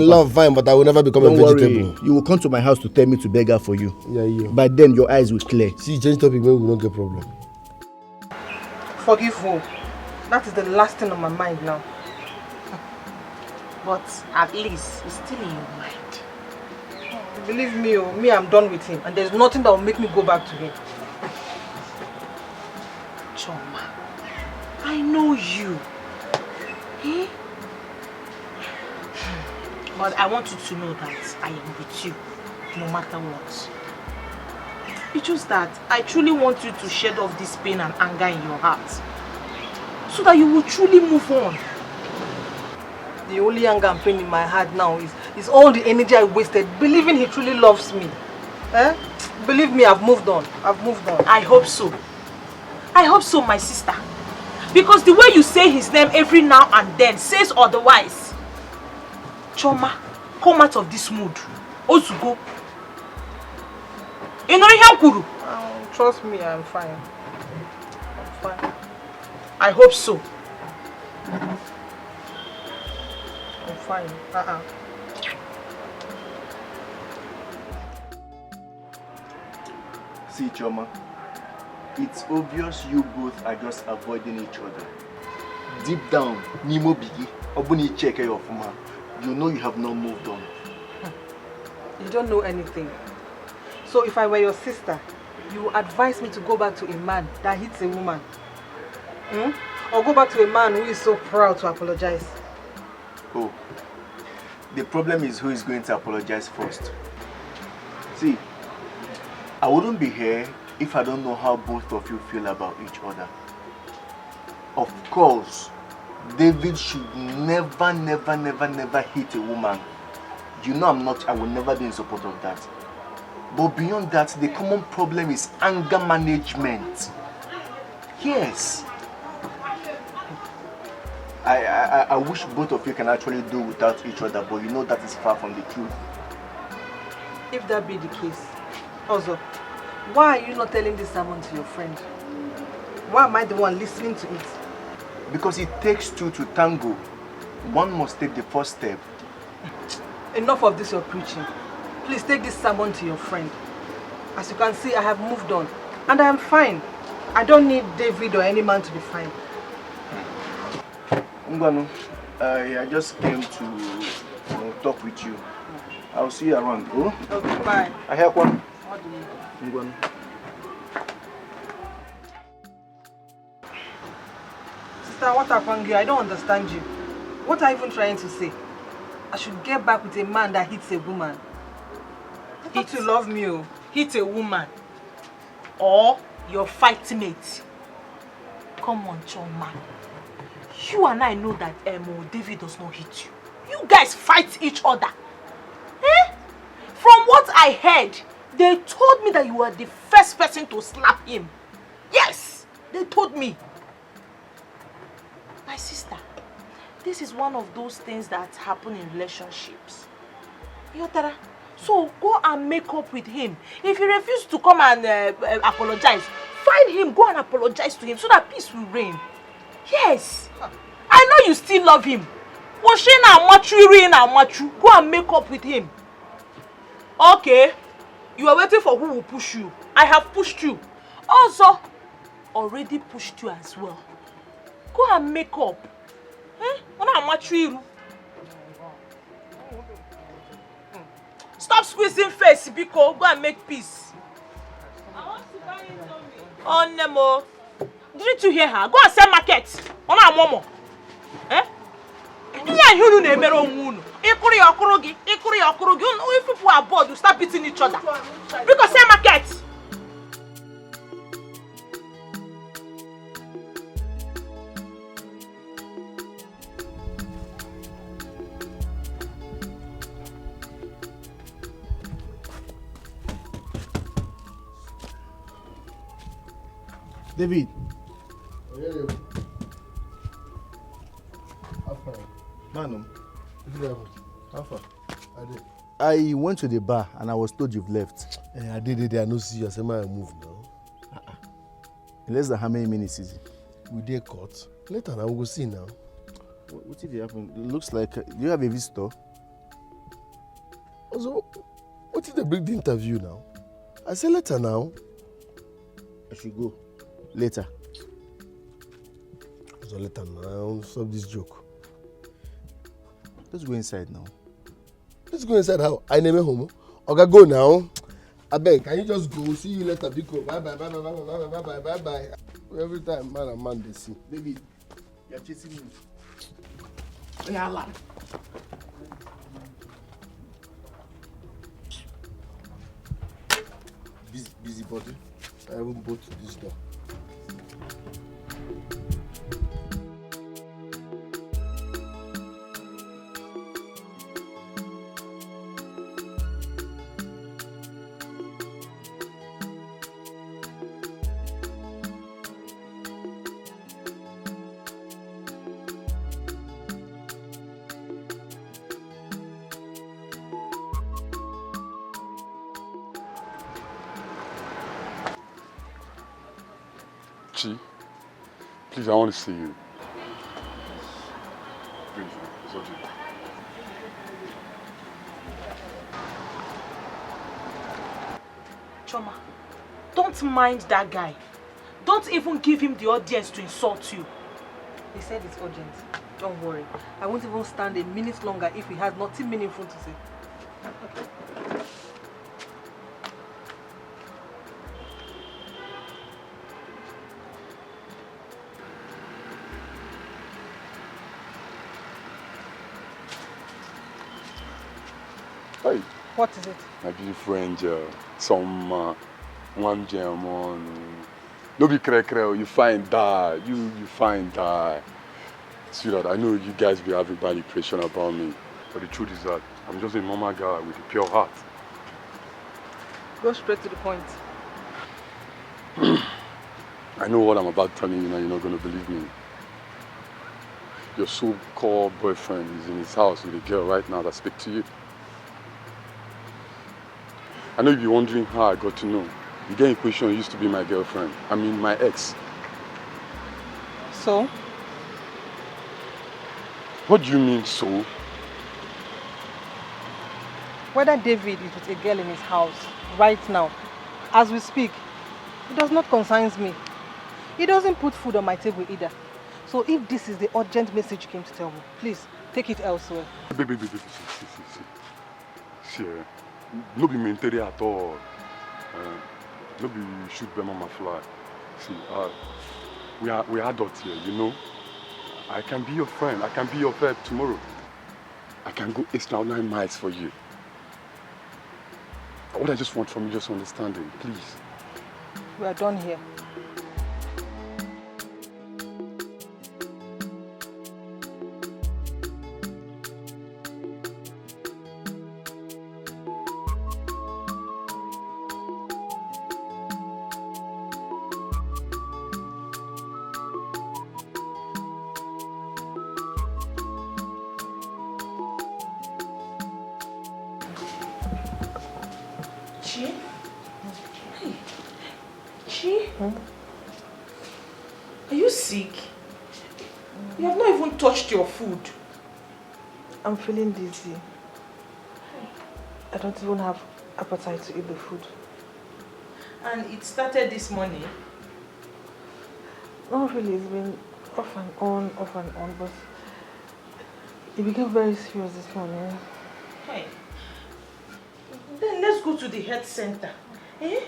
love, fine, but I will never become a vegetable. You will come to my house to tell me to beg her for you. Yeah, you. By then, your eyes will clear. See, change topic, maybe we will not get problem. Forgive who? That is the last thing on my mind now. But at least it's still in your mind. Believe me, I'm done with him. And there's nothing that will make me go back to him. Chioma, I know you. Eh? But I want you to know that I am with you, no matter what. It's just that I truly want you to shed off this pain and anger in your heart. So that you will truly move on. The only anger and pain in my heart now is all the energy I wasted believing he truly loves me. Eh? Believe me, I've moved on. I've moved on. I hope so. I hope so, my sister. Because the way you say his name every now and then says otherwise. Choma, come out of this mood. Ozugo. You know Yankuru? Trust me, I'm fine. I'm fine. I hope so. I'm fine. See, Choma, it's obvious you both are just avoiding each other. Deep down, Nimo Bigi, Obuni check your former. You know you have not moved on. You don't know anything. So if I were your sister, you would advise me to go back to a man that hits a woman. Or go back to a man who is so proud to apologize. Oh, the problem is who is going to apologize first. See, I wouldn't be here if I don't know how both of you feel about each other. Of course, David should never hit a woman. You know I will never be in support of that. But beyond that, the common problem is anger management. Yes. I wish both of you can actually do without each other, but you know that is far from the truth. If that be the case, also, why are you not telling this sermon to your friend? Why am I the one listening to it? Because it takes two to tango. One must take the first step. Enough of this you're preaching. Please take this sermon to your friend. As you can see, I have moved on. And I am fine. I don't need David or any man to be fine. Ngwanu, I just came to talk with you. I'll see you around. Oh? Okay, bye. I have one. What do you mean? Ngwanu. Sister, what happened here? I don't understand you. What are you even trying to say? I should get back with a man that hits a woman. He to love me, oh. Hit a woman. Or your fight mate. Come on, Choma. You and I know that David does not hit you. You guys fight each other. Eh? From what I heard, they told me that you were the first person to slap him. Yes, they told me. My sister, this is one of those things that happen in relationships. Yotara, so go and make up with him. If he refuses to come and apologize, find him, go and apologize to him so that peace will reign. Yes, I know you still love him. Go and make up with him. Okay, you are waiting for who will push you. I have pushed you. Also, already pushed you as well. Go and make up. Stop squeezing face, Biko. Go and make peace. I want to buy it on me. Oh, Nemo. Didn't you hear her? Go and sell market. On our momo. Eh? If people are bored, you start beating each other. Because sell market. David. Manum. How far? I went to the bar and I was told you've left. I did. I know see you. I said, I move now. In less than how many minutes is it? We did cut. Later now, we'll go see now. What did happen? It looks like you have a visitor. Also, what is the big interview now? I said later now. I should go. Later. So later now. Stop this joke. Let's go inside now. Let's go inside how? I never home. Okay, go now. I beg, can you just go? See you later, Biko. Bye bye, bye bye, bye bye, bye bye, bye bye. Every time, man and man, they see. David, you're chasing me. busy body. I even bought this door. Chi, please, I want to see you. Please, it's okay. Choma, don't mind that guy. Don't even give him the audience to insult you. He said it's urgent. Don't worry. I won't even stand a minute longer if he has nothing meaningful to say. Hey. What is it? My beautiful angel. Some one gem on. No be cray, you find that. You find that. Sweetheart, I know you guys be having bad impression about me. But the truth is that I'm just a normal guy with a pure heart. Go straight to the point. I know what I'm about telling you now, you're not going to believe me. Your so-called boyfriend is in his house with a girl right now that speaks to you. I know you'll be wondering how I got to know. The girl in question used to be my girlfriend. I mean, my ex. So? What do you mean, so? Whether David is with a girl in his house right now, as we speak, it does not concern me. He doesn't put food on my table either. So if this is the urgent message you came to tell me, please take it elsewhere. Baby, see, no be mentally at all. No be shoot them on my fly. See, we are adults here, you know. I can be your friend. I can be your pet tomorrow. I can go extraordinary miles for you. What I just want from you, just understanding, please. We are done here. Are you sick? You have not even touched your food. I'm feeling dizzy. I don't even have appetite to eat the food. And it started this morning? Not really, it's been off and on, but it became very serious this morning. Hey. Then let's go to the health center. Eh?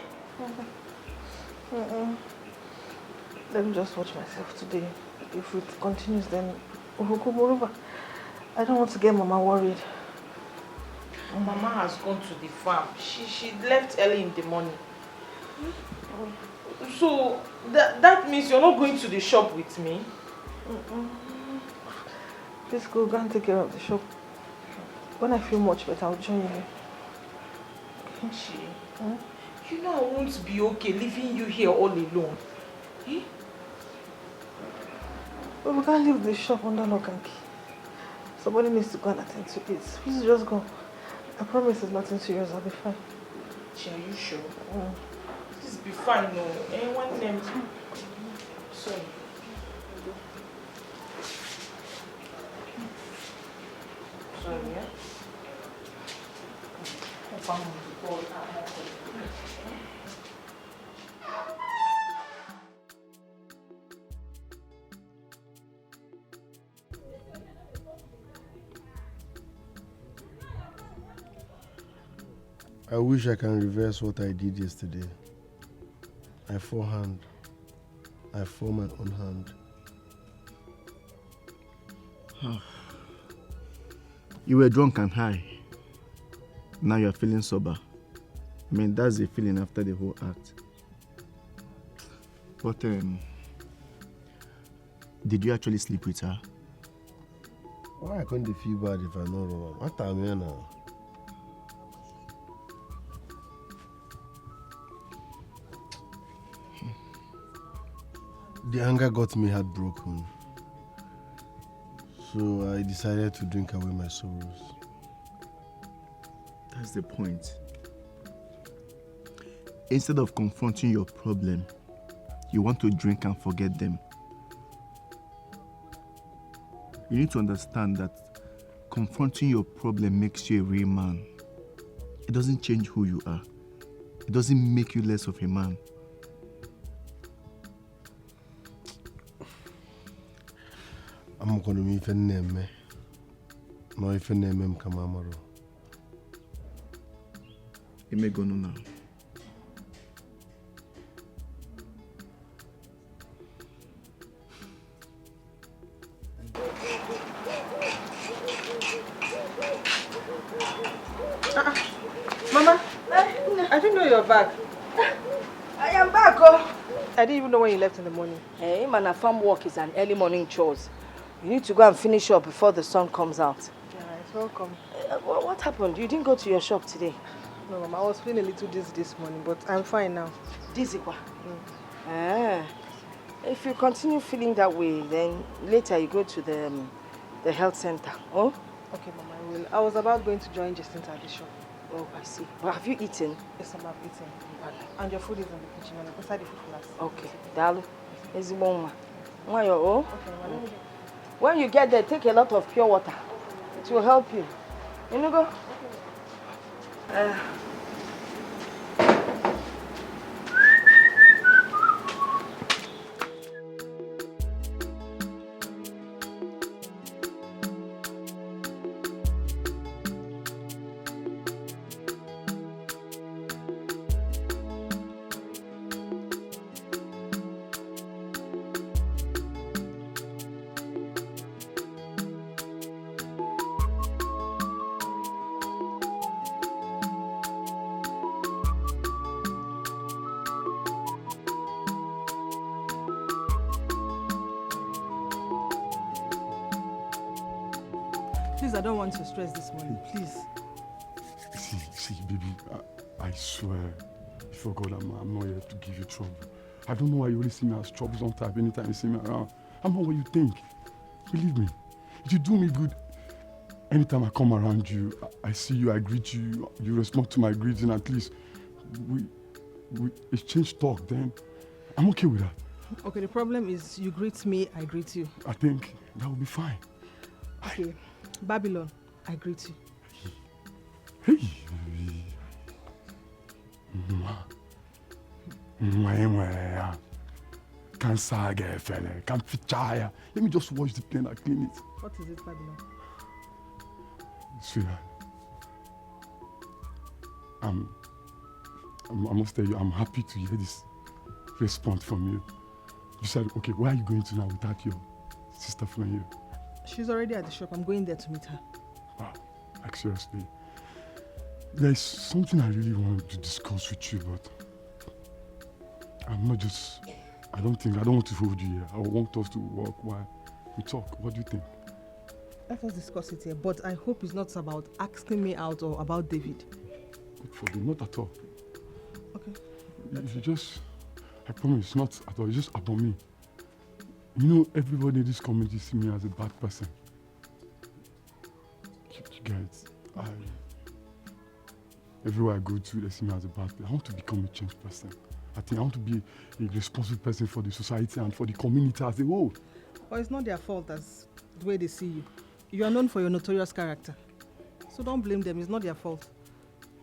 Let me just watch myself today. If it continues, then moreover, I don't want to get Mama worried. Mama has gone to the farm. She left early in the morning. So that means you're not going to the shop with me? Please go and take care of the shop. When I feel much better, I'll join you. Chi, you know I won't be okay leaving you here all alone. Eh? But we can't leave the shop under lock and key. Somebody needs to go and attend to it. Please just go. I promise it's nothing serious. I'll be fine. Chi, are you sure? Please be fine, no. Anyone named? Sorry. Sorry, yeah? I wish I can reverse what I did yesterday. I forehand. I for my own hand. You were drunk and high. Now you are feeling sober. I mean, that's the feeling after the whole act. But, did you actually sleep with her? Why I couldn't feel bad if I know wrong? What time here now? The anger got me heartbroken. So I decided to drink away my sorrows. That's the point. Instead of confronting your problem, you want to drink and forget them. You need to understand that confronting your problem makes you a real man. It doesn't change who you are. It doesn't make you less of a man. I'm going to meet a name. No, if a name come amaro. You may go now. Mama, I didn't know you were back. I am back, oh. I didn't even know when you left in the morning. Hey, man, farm work is an early morning chores. You need to go and finish up before the sun comes out. Yeah, it's welcome. What happened? You didn't go to your shop today? No, Mama, I was feeling a little dizzy this morning, but I'm fine now. Dizzy, what? If you continue feeling that way, then later you go to the health center. Oh? Okay, Mama, I will. I was about going to join Jacinta at the shop. Oh, I see. But have you eaten? Yes, Mama, I've eaten. And your food is in the kitchen. I'm beside the food glass. Okay. Dalu, is one. Okay, Mama. When you get there, take a lot of pure water. It will help you. You know, go. Please, I don't want to stress this morning. Please. See, baby, I swear, before God, I'm not here to give you trouble. I don't know why you always see me as troublesome type anytime you see me around. I'm not what you think. Believe me, you do me good. Anytime I come around you, I see you, I greet you, you respond to my greeting, at least we exchange talk, then I'm okay with that. Okay, the problem is you greet me, I greet you. I think that will be fine. Okay, Babylon, I greet you. Hey. Let me just wash the plane and clean it. What is it, Babylon? Sweetheart, I must tell you, I'm happy to hear this response from you. You said, okay, where are you going to now without your sister from you? She's already at the shop. I'm going there to meet her. Wow, like seriously. There's something I really want to discuss with you, but I don't want to hold you here. I want us to walk while we talk. What do you think? Let us discuss it here, but I hope it's not about asking me out or about David. Good for you, not at all. Okay. I promise, not at all, it's just about me. You know, everybody in this community see me as a bad person. You guys, everywhere I go to, they see me as a bad person. I want to become a changed person. I think I want to be a responsible person for the society and for the community as a whole. Well, it's not their fault as the way they see you. You are known for your notorious character. So don't blame them, it's not their fault.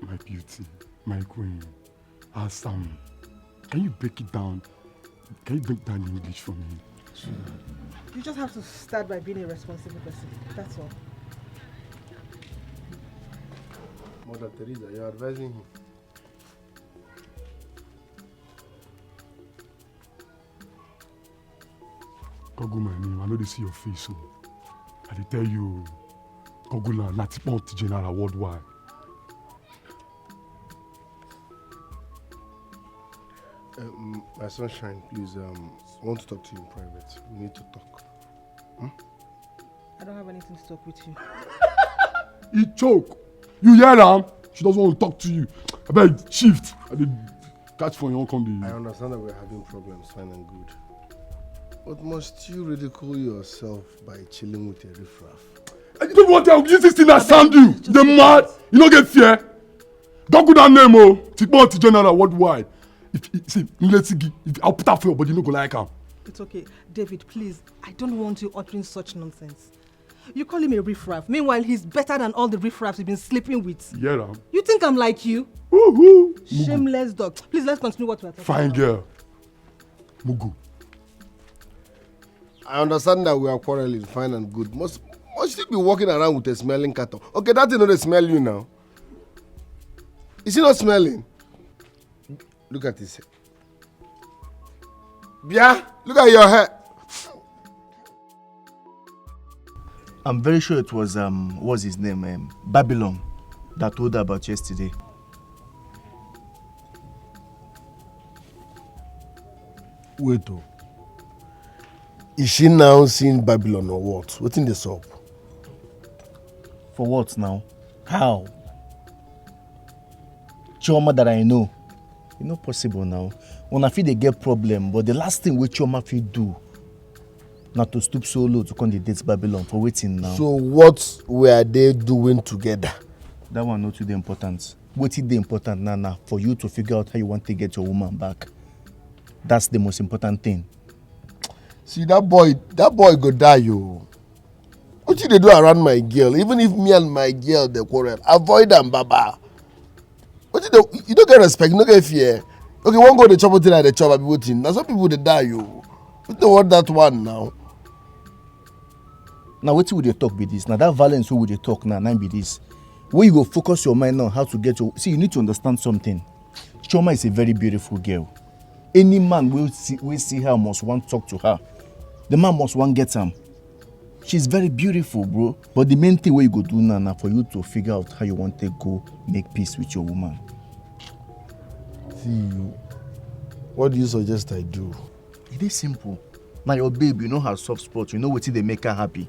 My beauty, my queen, awesome. Can you break it down? Can you break down the English for me? Sure. You just have to start by being a responsible person. That's all. Mother Teresa, you're advising him. Google my name, I know they see your face soon. I tell you, Google Natipont General worldwide. My sunshine, please, I want to talk to you in private. We need to talk. I don't have anything to talk with you. He choke. You hear am? She doesn't want to talk to you. I beg, shift. I did catch for your own country. I understand that we're having problems, fine and good. But must you ridicule yourself by chilling with a riffraff? You don't want to use this thing that sound you. The mad. You don't get fear. Don't go that name, oh. Tikbon General worldwide. I'll put that for you, but you don't go like him. It's okay. David, please. I don't want you uttering such nonsense. You call him a riffraff. Meanwhile, he's better than all the riffraffs you've been sleeping with. Yeah, You think I'm like you? Woohoo! Shameless dog. Please, let's continue what we're talking Fine about. girl. Mugu. I understand that we are quarreling, fine and good. Must you be walking around with a smelling cattle? Okay, that thing don't smell you now. Is he not smelling? Look at this. Bia, look at your hair. I'm very sure it was what's his name? Babylon that told her about yesterday. Wait oh. Is she now seeing Babylon or what? What's in the up? For what now? How? Chioma that I know. It's not possible now. When I feel they get problem, but the last thing which Chioma feel do not to stoop so low to candidate Babylon for waiting now. So what were they doing together? That one not too important. What is the important now for you to figure out how you want to get your woman back? That's the most important thing. See that boy go die yo. What did they do around my girl? Even if me and my girl they quarrel, avoid them, baba. What did they, you don't get respect, you don't get fear. Okay, one go the chop until the chop, I be waiting. That's what people they die yo. You don't want that one now. Now what would you talk be this? Now that violence who would you talk now be this? Where you go focus your mind on how to get your... See, you need to understand something. Chioma is a very beautiful girl. Any man will see her must want to talk to her. The man must want to get her. She's very beautiful, bro. But the main thing where you go do now for you to figure out how you want to go make peace with your woman. See you. What do you suggest I do? It is simple. Now your babe, you know her soft spot. You know what they make her happy.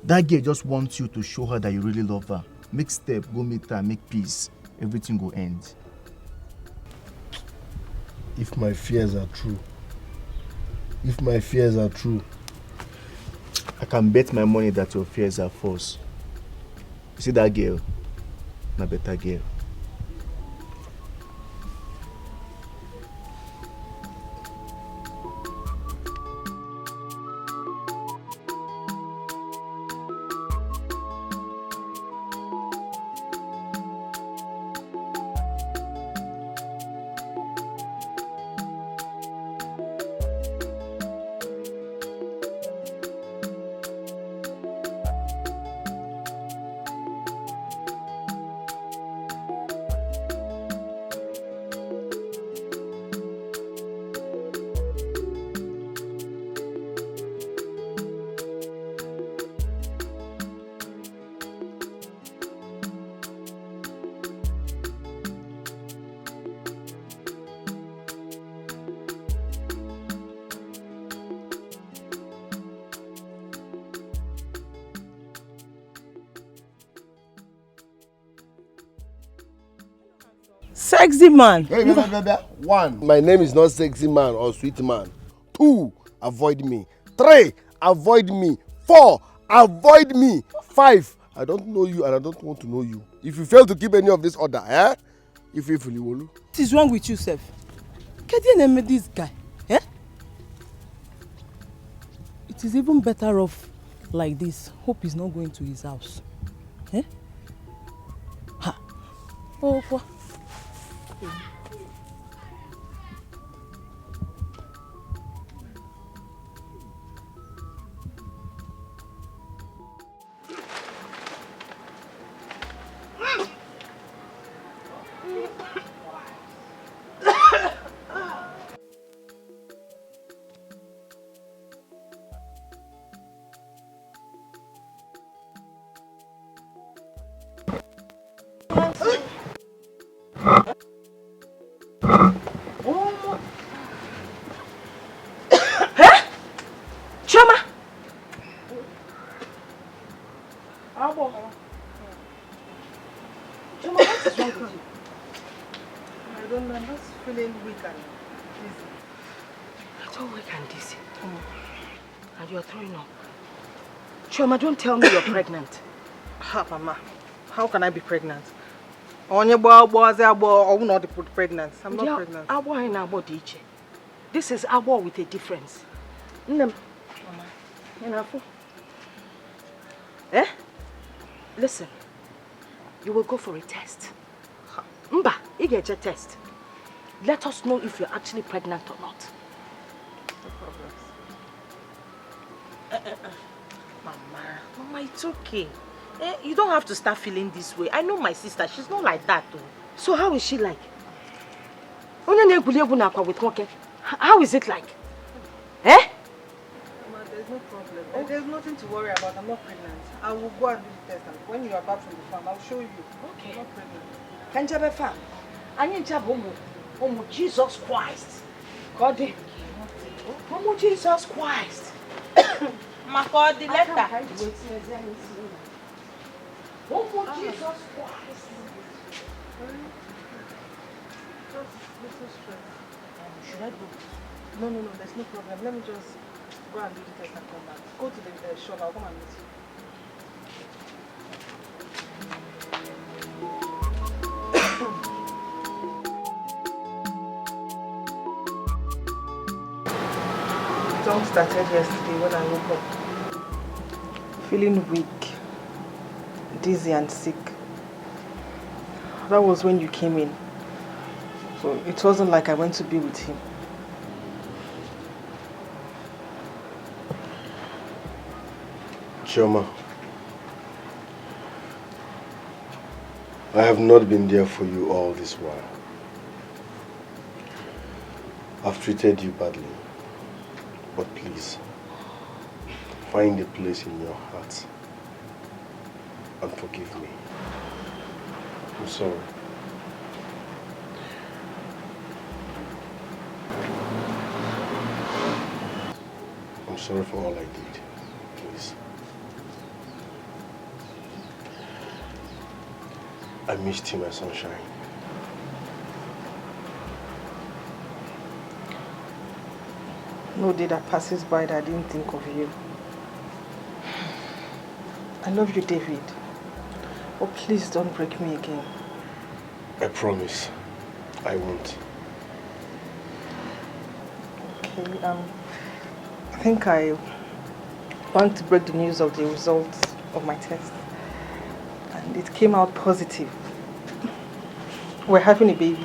That girl just wants you to show her that you really love her. Make step, go meet her, make peace. Everything will end. If my fears are true, I can bet my money that your fears are false. You see that girl? Na better girl. Sexy man. Hey, one, my name is not sexy man or sweet man. 2, avoid me. 3, avoid me. 4, avoid me. 5, I don't know you and I don't want to know you. If you fail to keep any of this order, if you fully will. What is wrong with you, Seth? Can you name this guy? Eh? It is even better off like this. Hope he's not going to his house. Eh? Ha. Oh, what? is wrong with you? I don't know, I'm just feeling weak and dizzy. You're so weak and dizzy. And you're throwing up. Chioma, don't tell me you're pregnant. Ha, Mama, how can I be pregnant? I'm not pregnant. I'm not pregnant. This is abo with a difference. Mama, eh? Listen, you will go for a test. Mba, you get a test. Let us know if you're actually pregnant or not. No problems. Mama, it's okay. You don't have to start feeling this way. I know my sister. She's not like that, though. So how is she like? How is it like? Eh? Mama, there's no problem. There's nothing to worry about. I'm not pregnant. I will go and do the test. And when you are back from the farm, I'll show you. Okay. I'm not pregnant. Kanjabe farm. Anya nchabomo. Omo Jesus Christ. God. Omo Jesus Christ. Mako, the letter. Omo Jesus Christ. Just little stress. Should I go? No, there's no problem. Let me just go and do the test and come back. Go to the shop. I'll come and meet you. It all started yesterday when I woke up. Feeling weak, dizzy and sick. That was when you came in. So it wasn't like I went to be with him. Chioma, I have not been there for you all this while. I've treated you badly. But please, find a place in your heart and forgive me. I'm sorry. I'm sorry for all I did. Please. I missed you, my sunshine. No day that passes by that I didn't think of you. I love you, David. Oh, please don't break me again. I promise. I won't. Okay, I think I want to break the news of the results of my test. And it came out positive. We're having a baby.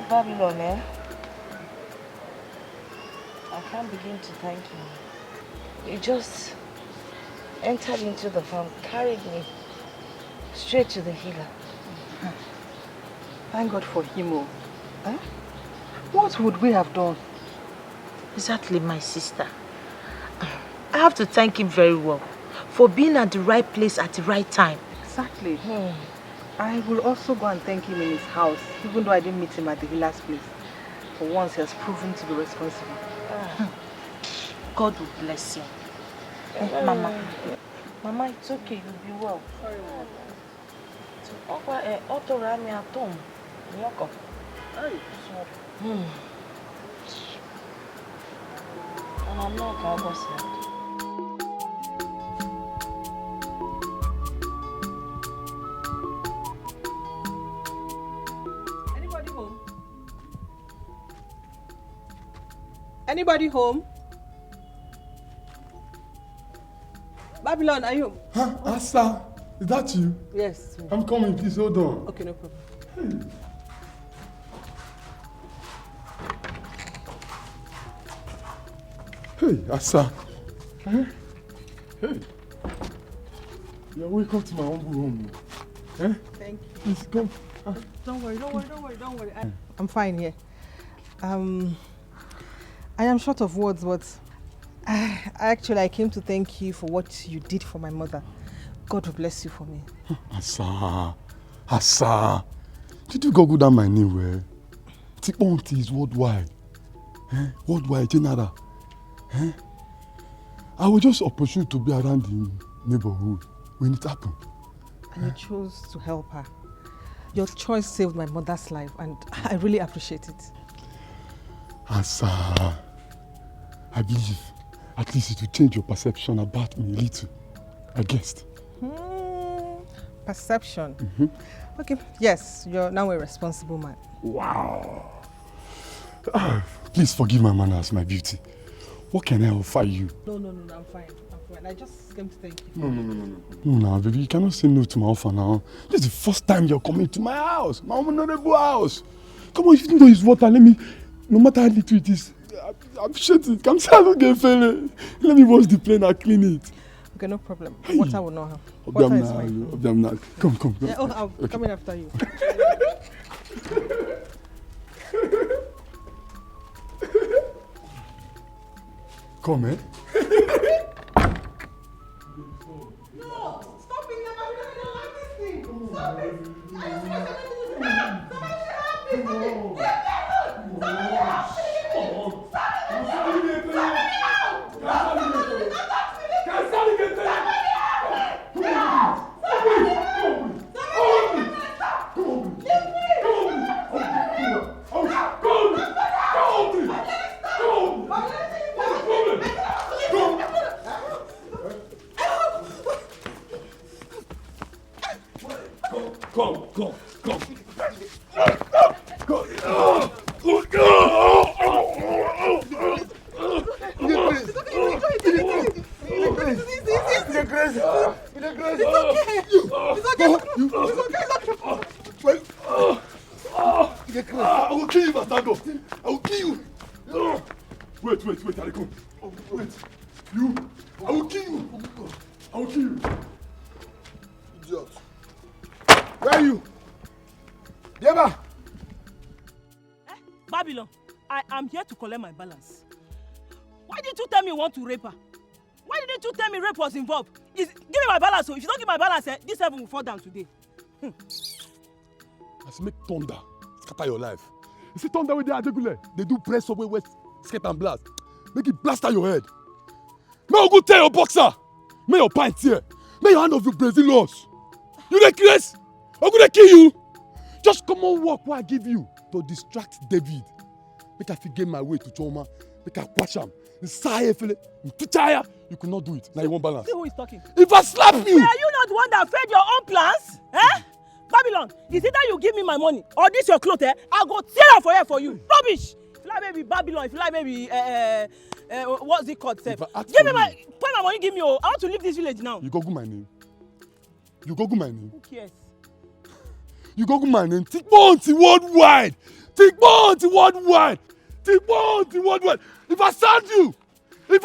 Babylon, eh? I can't begin to thank you. You just entered into the farm, carried me straight to the healer. Thank God for him. Oh. Huh? What would we have done? Exactly, my sister. I have to thank him very well for being at the right place at the right time. Exactly. I will also go and thank him in his house, even though I didn't meet him at the healer's place. For once, he has proven to be responsible. God will bless him. Mama. Mama, it's okay. You'll be well. Sorry, Okay, Otto ran me at home. Yoko. Sorry. And I'm not going to go. Anybody home? Anybody home? Babylon, are you home? Huh? Asa, is that you? Yes. I'm coming, please hold on. Okay, no problem. Hey, Asa. Eh? Hey. You're welcome to my humble home. Eh? Thank you. Please come. Don't worry. I'm fine here. I am short of words, but I came to thank you for what you did for my mother. God will bless you for me. Asa. Did you Google down my name where? Tiponti is worldwide. Worldwide, general. I was just opportune to be around the neighborhood when it happened. And you chose to help her. Your choice saved my mother's life, and I really appreciate it. Asa, I believe at least it will change your perception about me a little. I guessed. Perception. Okay, yes, you're now a responsible man. Wow. Please forgive my manners, my beauty. What can I offer you? No, I'm fine. I just came to thank you. No, baby, you cannot say no to my offer now. This is the first time you're coming to my house, my honorable house. Come on, if you don't use water, let me, no matter how little it is, I appreciate it. Come say I don't get fella. Let me wash the plane and clean it. Okay, no problem. Water will not have. Water is fine. Come. Yeah, I'm coming after you. Come, eh? No! Stop it! I don't like this thing! Stop it! I just want to somebody should help me! Somebody help me! Somebody help me! Come. I will kill you, Bastardo. I will kill you. Wait, Aliko. Wait. You. I will kill you. Idiot. Where are you? Deba! Babylon, I am here to collect my balance. Why did you tell me you want to rape her? Why didn't you tell me rape was involved? Give me my balance, so if you don't give my balance, this heaven will fall down today. As make thunder scatter your life. You see thunder with the Adegule, they do press away west, skate and blast. Make it blast out your head. May you go tell your boxer. May your pint here. May your hand of your Brazil loss. You dey craze? I'm gonna kill you. Just come on walk what I give you to distract David. Make I forget my way to Choma. Make I quash him. You could not do it. Now you won't balance. See who is talking? If I slap you! Are you not the one that fed your own plans? Babylon, is it that you give me my money or this your clothes? I'll go tear out for here for you. Rubbish! If you like maybe Babylon, if you like maybe what's it called? Give me my money, give me. I want to leave this village now. You Google my name. Who cares? You Google my name. Tigbonti worldwide. If I sound you, you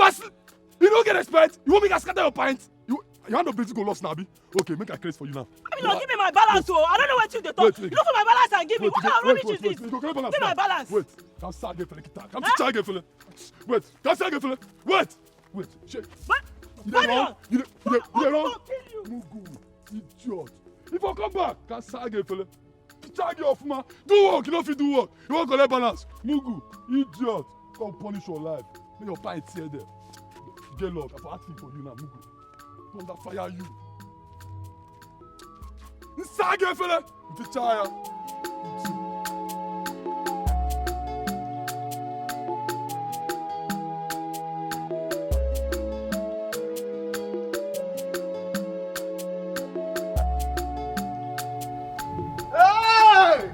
don't get respect. You want me to scatter your pints? You hand up go lost, Nabi. Okay, make a case for you now. Babylon, give me my balance, so I don't know what you talk. You look for my balance and give me. What kind of rubbish is this? Give my balance. Wait, come start again, fella. Come to again, fella. Wait, come start again, fella. Wait, shit. What? Babylon, you wrong. You. Idiot. If I come back, come start again, fella. Tag you off, man. Do work, you don't fit do work. You want to collect balance. Mugu, idiot. Come punish your life. Make your pints here there. you get luck, I for asking for you now, Mugu. Thunder fire you. Inside, girl, fella. With the child. Hey!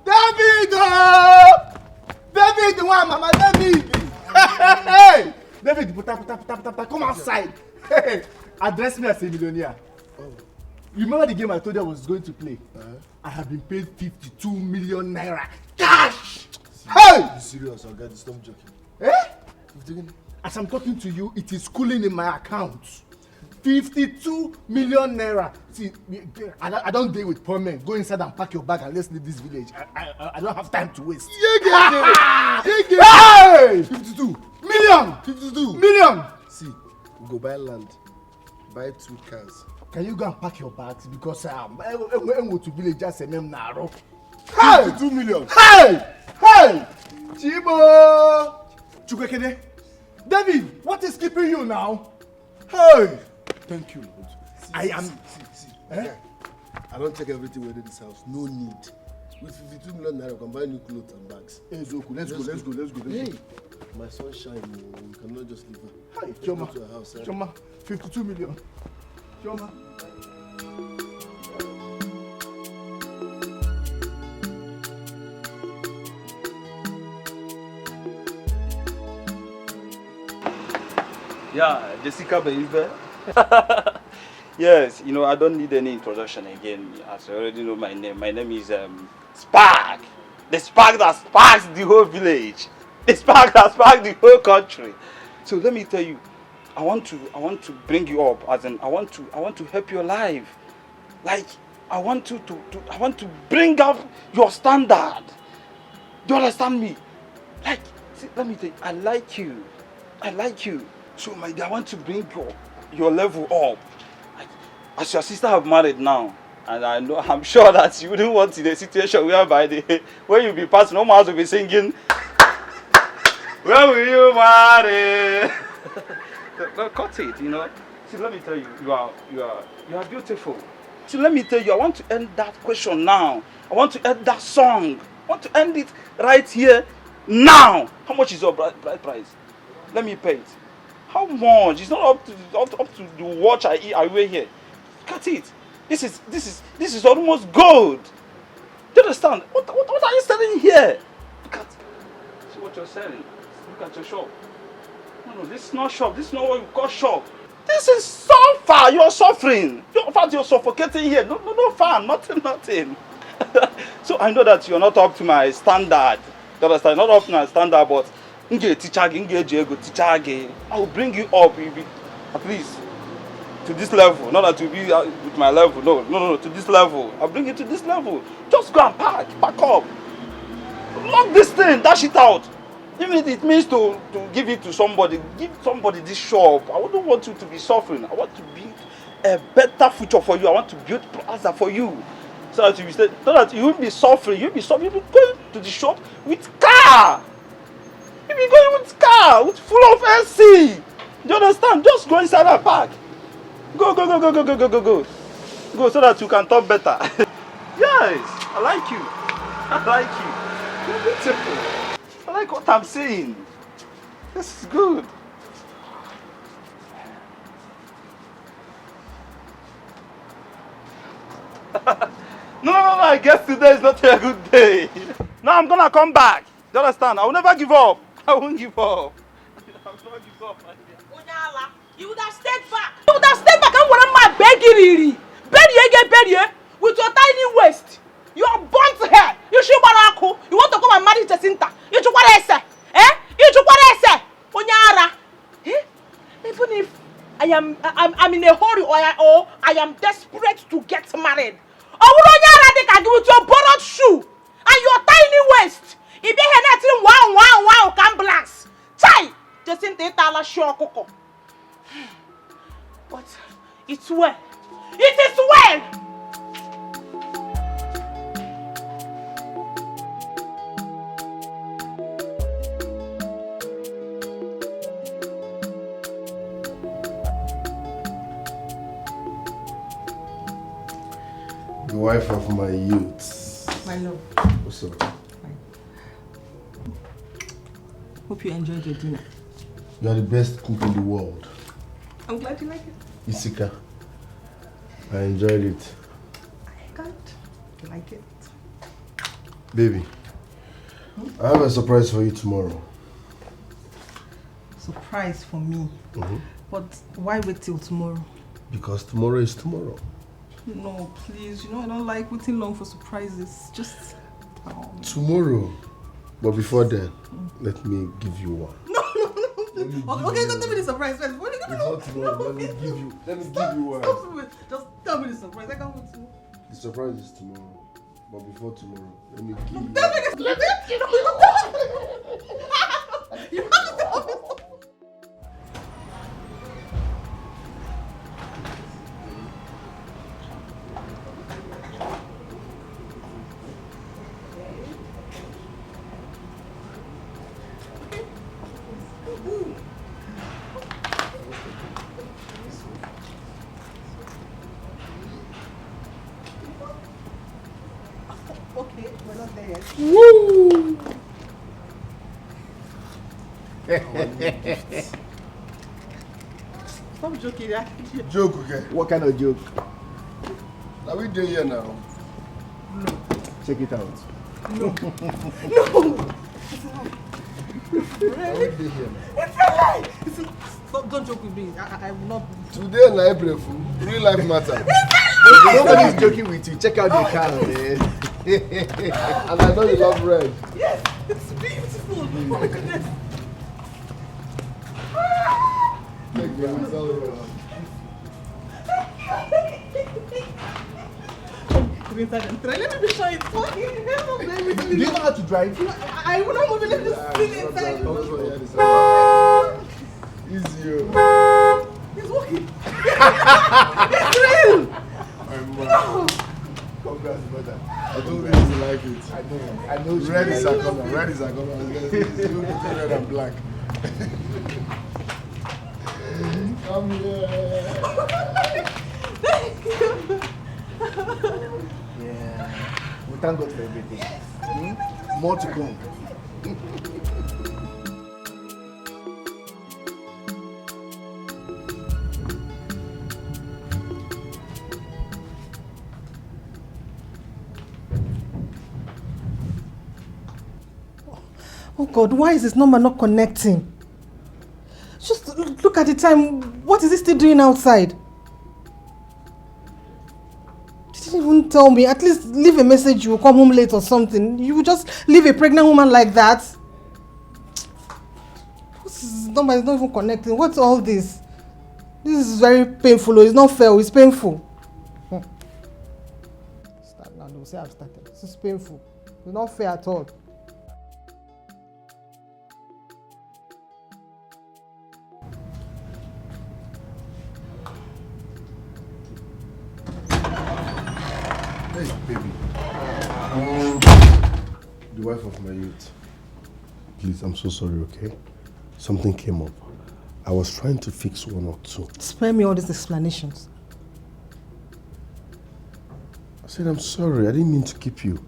David! Oh! David, one, Mama, David! Hey! David, puta, come outside. Hey, address me as a millionaire. Oh. You remember the game I told you I was going to play? I have been paid 52 million naira cash! Hey! You serious, Oga? Stop joking. Eh? As I'm talking to you, it is cooling in my account. 52 million naira. See, I don't deal with poor men. Go inside and pack your bag and let's leave this village. I don't have time to waste. Hey! 52 million! 52 million! See, we go buy land, buy 2 cars. Can you go and pack your bags? Because I go to village just a mem naro. Hey! 52 million. Hey! Hey! Chibo! Chukwekede. David, what is keeping you now? Hey! Thank you, Lord. I am. See. Eh? I don't check everything within this house. No need. With 52 million naira, I can buy new clothes and bags. Hey, Zoku, let's go. Hey, my sunshine, we cannot just leave her. Hey, Choma. To her house, eh? Choma, 52 million. Choma. Yeah, Jessica baby. Yes, I don't need any introduction again. As you already know my name. My name is Spark. The spark that sparks the whole village. The spark that sparks the whole country. So let me tell you, I want to bring you up, as in I want to help your life. Like I want to bring up your standard. Do you understand me? Like, see, let me tell you, I like you. So my dear, I want to bring your level up. Like, as your sister have married now, and I'm sure that you wouldn't want in a situation whereby when you be passing, no man will be singing, "When will you marry?" No, cut it, See, let me tell you, you are beautiful. See, let me tell you, I want to end that question now. I want to end that song. I want to end it right here, now. How much is your bride price? Let me pay it. How much? It's not up to the watch I wear here. Cut it. This is almost gold. Do you understand? What are you selling here? Look at. See what you're selling. Look at your shop. No, this is not shop. This is not what you call shop. This is suffer. You're suffering. You're suffocating here. No fun. Nothing. So I know that you're not up to my standard. You understand? Not up to my standard, but I will bring you up. You'll be at least to this level. Not that you'll be with my level. No, to this level. I'll bring you to this level. Just go and pack up. Lock this thing, dash it out. Even if it means to give it to somebody, give somebody this shop. I don't want you to be suffering. I want to build a better future for you. I want to build plaza for you. So that you won't be suffering. You'll be going to the shop with car. You'll be going with car, with full of AC. Do you understand? Just go inside and park. Go. Go so that you can talk better. Yes, I like you. You're beautiful. I like what I'm saying. This is good. No, I guess today is not a good day. Now I'm gonna come back. Do you understand? I will never give up. I won't give up. I will not give up. Onyala, you would have stayed back. You would have stayed back and wouldn't mind begging. Bury with your tiny waist. Your burnt hair. You should want you want to come and marry Jacinta. You should want to say. You should want to say. Onyala. Even if I'm in a hurry or I am desperate to get married. Onyala, they can give with your borrowed shoe and your tiny waist. If you hear nothing, wow, can blast. Chai, Jacinta itala sure coco. But it's well. It is well. The wife of my youth. My love. What's up? Fine. Hope you enjoyed your dinner. You are the best cook in the world. I'm glad you like it. Isika. I enjoyed it. I can't like it. Baby, I have a surprise for you tomorrow. Surprise for me. But why wait till tomorrow? Because tomorrow is tomorrow. No, please. You know I don't like waiting long for surprises. Just... Tomorrow. But before then, let me give you one. No. Okay, don't tell me the surprise first. Before tomorrow, let me give you one. Stop. Just tell me the surprise. I can't wait to. The surprise is tomorrow. But before tomorrow, let me give you one. Tell me the surprise. You have to tell me. Okay, we're not there yet. Woo! Stop joking, yeah. Joke, okay? What kind of joke? Are we doing here now? No. Check it out. No. Are we doing here now? It's a lie. Stop, don't joke with me. I will not. Today na April Fool. Real life matter. Nobody's joking with you. Check out the car, man. And I know you love red. Yes, it's beautiful. Oh my goodness. Thank you. I'm sorry. Let me be sure it's fucking hell. Do you know how to drive? I will not move. Let me just sit inside. Easy, yo. He's walking. It's real. No. Congrats, brother. I told you to like it. I know. Red is a color. Red is a color. It's red and black. Come here. Thank you. Yeah. We thank God for everything. More to come. Oh God, why is this number not connecting? Just look at the time. What is he still doing outside? He didn't even tell me. At least leave a message, you will come home late or something. You would just leave a pregnant woman like that? This number is not even connecting. What's all this? This is very painful. It's not fair. It's painful. Start now. They'll say I've started. This is painful. It's not fair at all. Hey, baby. The wife of my youth. Please, I'm so sorry, okay? Something came up. I was trying to fix one or two. Spare me all these explanations. I said, I'm sorry. I didn't mean to keep you.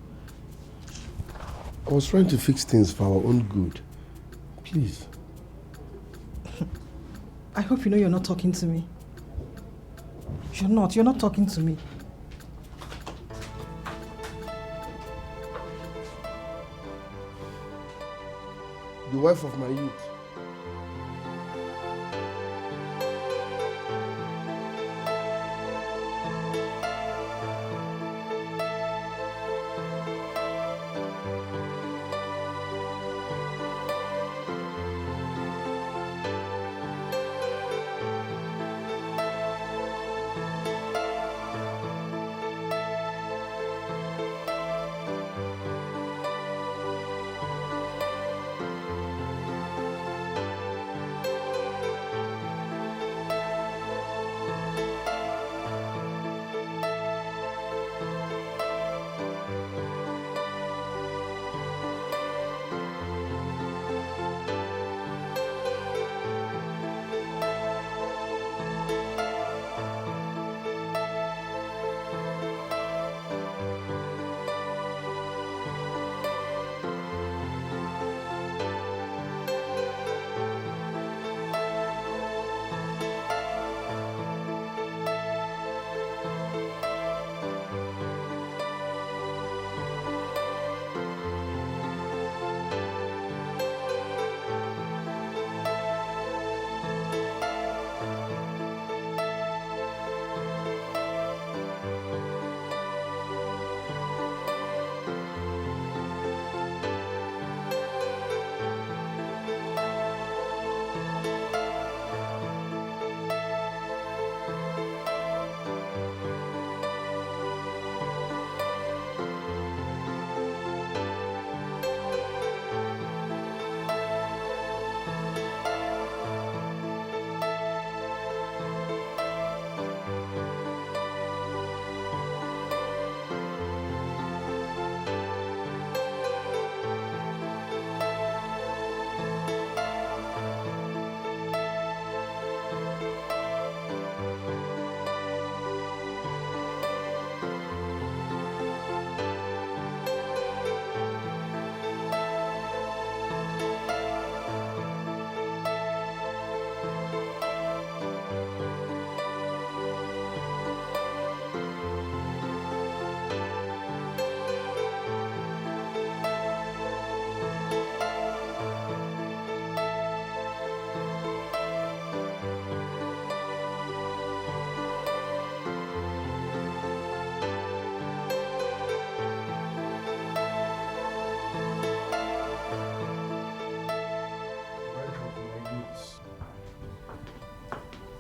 I was trying to fix things for our own good. Please. I hope you know you're not talking to me. You're not talking to me. The wife of my youth.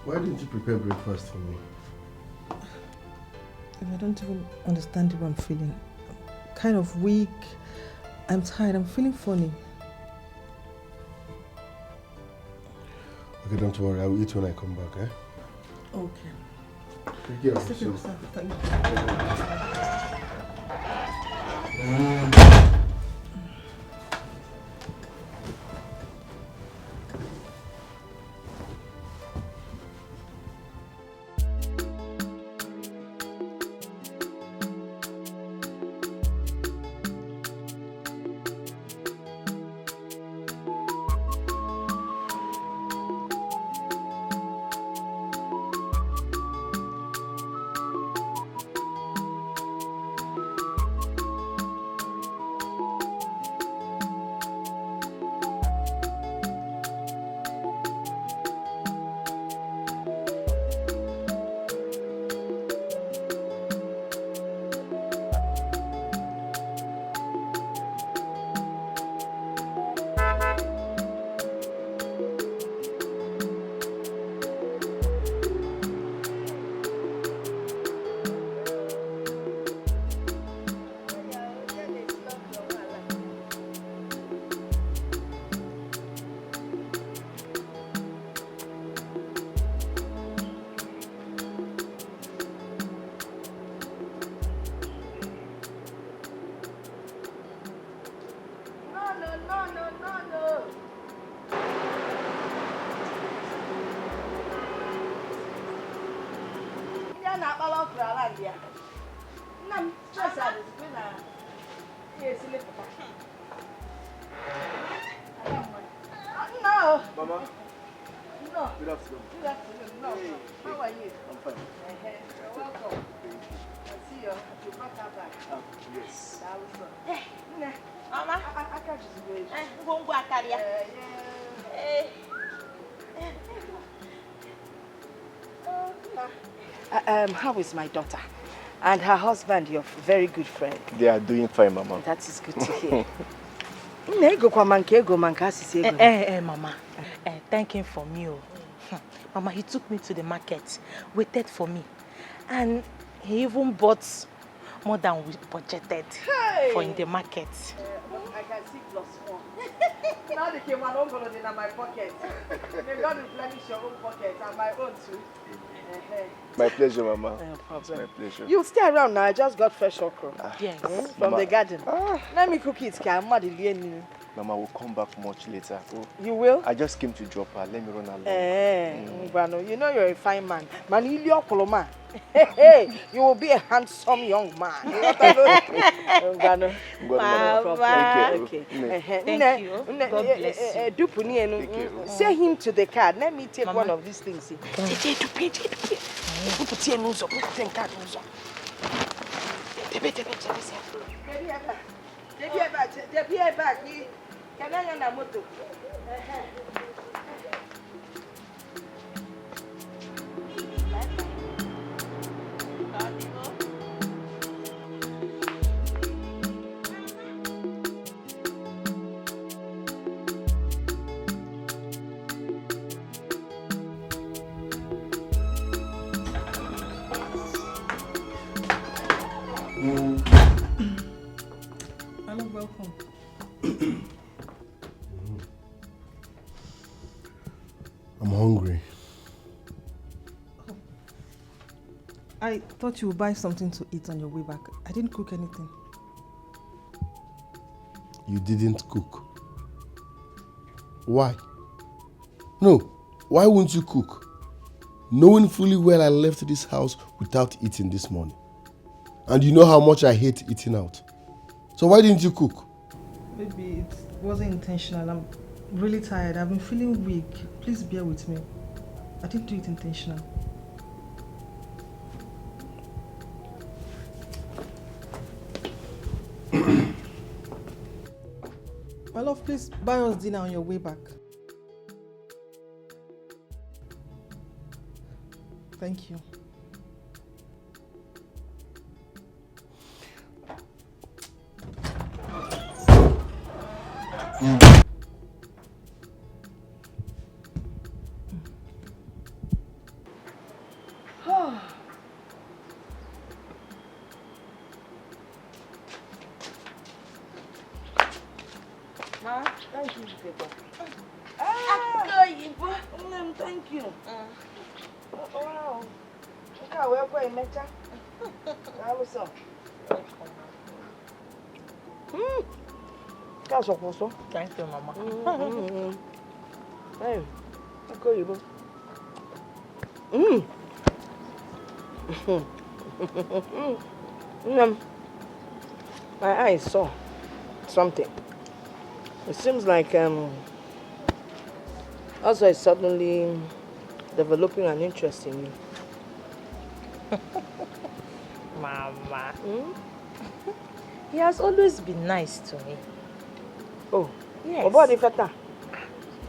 Why didn't you prepare breakfast for me? I don't even understand how I'm feeling. I'm kind of weak. I'm tired. I'm feeling funny. Okay, don't worry. I will eat when I come back, eh? Okay. Take care of yourself. Thank you. Mama. No. Good afternoon. Good afternoon. No. How are you? I'm fine. You're welcome. Thank you. I see you brought her back. Yes. That was good. Mama. I can't just wait. Go Akaria. How is my daughter? And her husband, your very good friend. They are doing fine, Mama. That is good to hear. Mama. Thank him for me. Mama, he took me to the market, waited for me, and he even bought more than we budgeted for in the market. I can see +1. Now they came one over in my pocket. May God replenish your own pocket and my own too. My pleasure, Mama. No problem. My pleasure. You stay around now. I just got fresh okra. Yes. From Mama. the garden. Let me cook it. Mama will come back much later. You will? I just came to drop her. Let me run along. You know you're a fine man. Hey, you will be a handsome young man. Mama. Thank you. Thank you. God bless you. Say him to the car. Let me take one of these things. Hello, welcome. I'm hungry. I thought you would buy something to eat on your way back. I didn't cook anything. You didn't cook. Why? No, why won't you cook? Knowing fully well I left this house without eating this morning. And you know how much I hate eating out. So why didn't you cook? Maybe it wasn't intentional. I'm really tired. I've been feeling weak. Please bear with me. I didn't do it intentional. My love, please buy us dinner on your way back. Thank you. Ma, thank you, paper. Thank you. Wow. Okay, we're going to mecha. That was so. That's also. Thank you, Mama. Hey, okay, you. My eyes saw something. It seems like also is suddenly developing an interest in you. Mama. He has always been nice to me. Oh, yes. About the fata.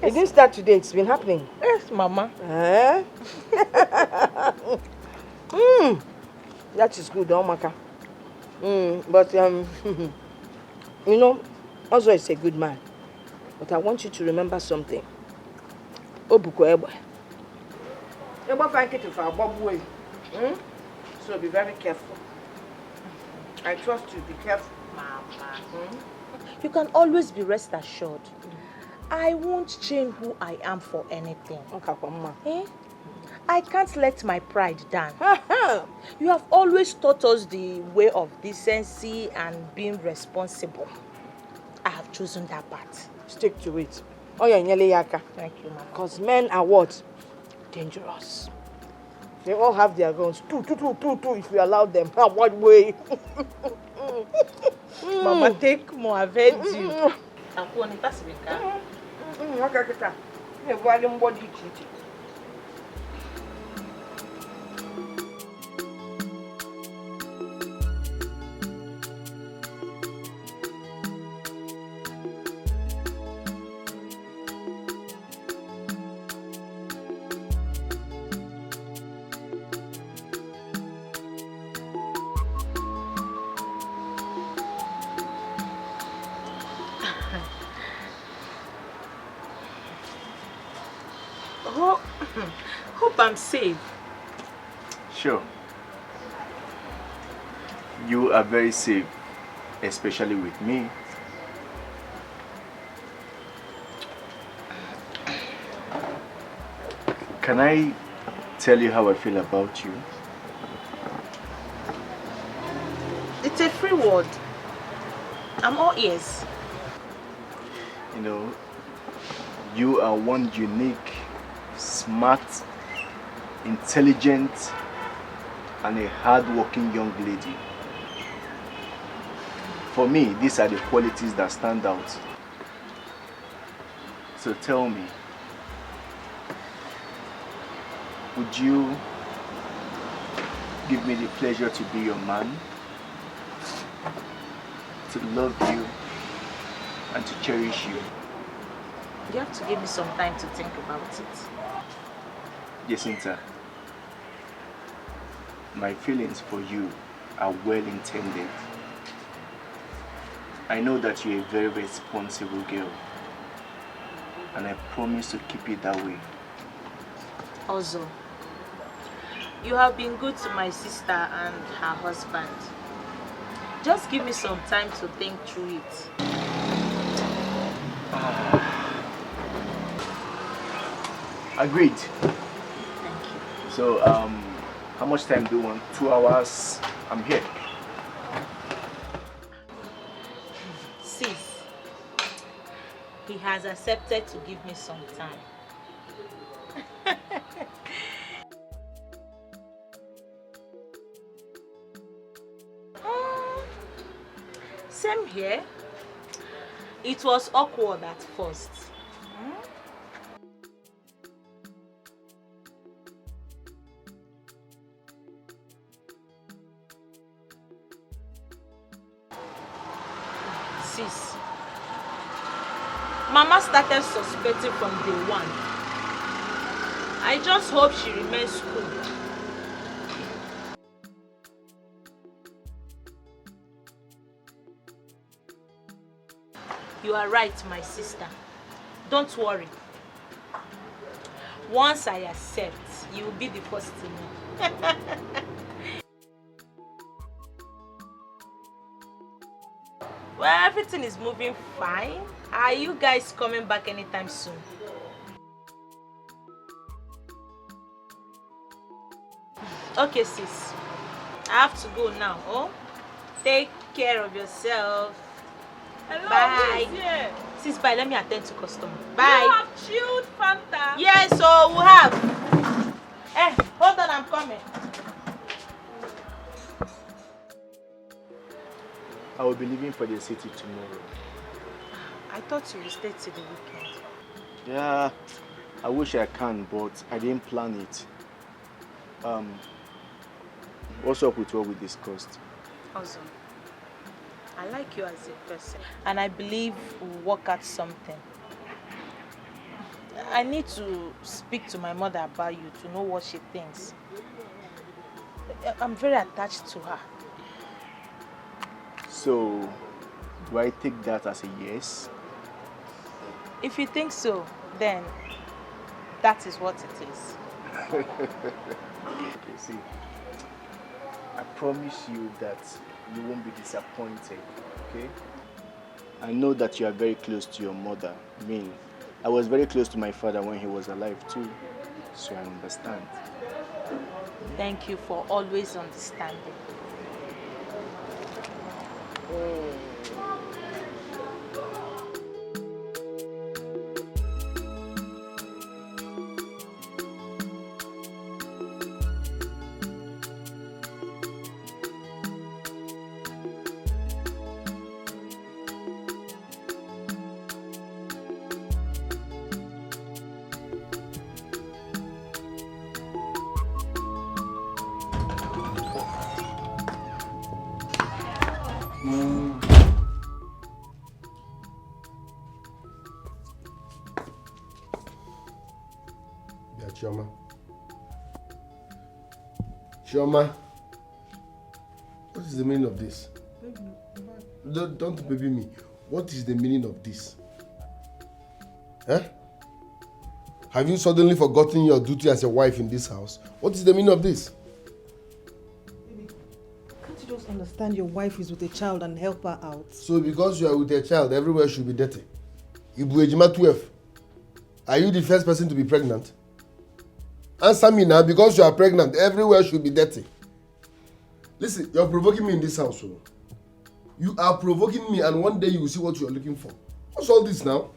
It didn't start today, it's been happening. Yes, Mama. Eh? That is good, Omaka. But you know, also is a good man. But I want you to remember something. Obuko Eba. Eba find it for a bob way. So be very careful. I trust you, be careful. Mama. You can always be rest assured. I won't change who I am for anything. Okay, Mama. I can't let my pride down. You have always taught us the way of decency and being responsible. I have chosen that path. Stick to it. Oh, yeah, Yaka. Thank you, Mama. Because men are what? Dangerous. They all have their guns. Two, if we allow them. What way? Mama, take more. I've heard you. Hope I'm safe. Sure. You are very safe, especially with me. Can I tell you how I feel about you? It's a free word. I'm all ears. You know, you are one unique, smart, intelligent, and a hard-working young lady. For me, these are the qualities that stand out. So tell me, would you give me the pleasure to be your man, to love you, and to cherish you? You have to give me some time to think about it. Jacinta, my feelings for you are well intended. I know that you're a very responsible girl, and I promise to keep it that way. Also, you have been good to my sister and her husband. Just give me some time to think through it. Agreed. Thank you. So, how much time do you want? 2 hours? I'm here. Sis, he has accepted to give me some time. Same here. It was awkward at first. Sis, Mama started suspecting from day one. I just hope she remains cool. You are right, my sister. Don't worry. Once I accept, you will be the first to know. Well, everything is moving fine. Are you guys coming back anytime soon? Okay, sis. I have to go now. Oh, take care of yourself. Hello, Bye. who is here? Sis, bye. Let me attend to customer. Bye. You have chilled Fanta? Yes, so we have. Hold on, I'm coming. I will be leaving for the city tomorrow. I thought you would stay till the weekend. Yeah, I wish I can, but I didn't plan it. What's up with what we discussed? Awesome. I like you as a person, and I believe we'll work out something. I need to speak to my mother about you to know what she thinks. I'm very attached to her. So, do I take that as a yes? If you think so, then that is what it is. Okay, see, I promise you that you won't be disappointed, okay? I know that you are very close to your mother. I mean, I was very close to my father when he was alive too, so I understand. Thank you for always understanding. Yeah, Chioma. Chioma, what is the meaning of this? Don't baby me. What is the meaning of this? Huh? Have you suddenly forgotten your duty as a wife in this house? What is the meaning of this? Can't you just understand your wife is with a child and help her out? So because you are with a child, everywhere should be dirty. Ibu Ejima 12. Are you the first person to be pregnant? Answer me now, because you are pregnant, everywhere should be dirty. Listen, you're provoking me in this house. So. You are provoking me, and one day you will see what you are looking for. What's all this now?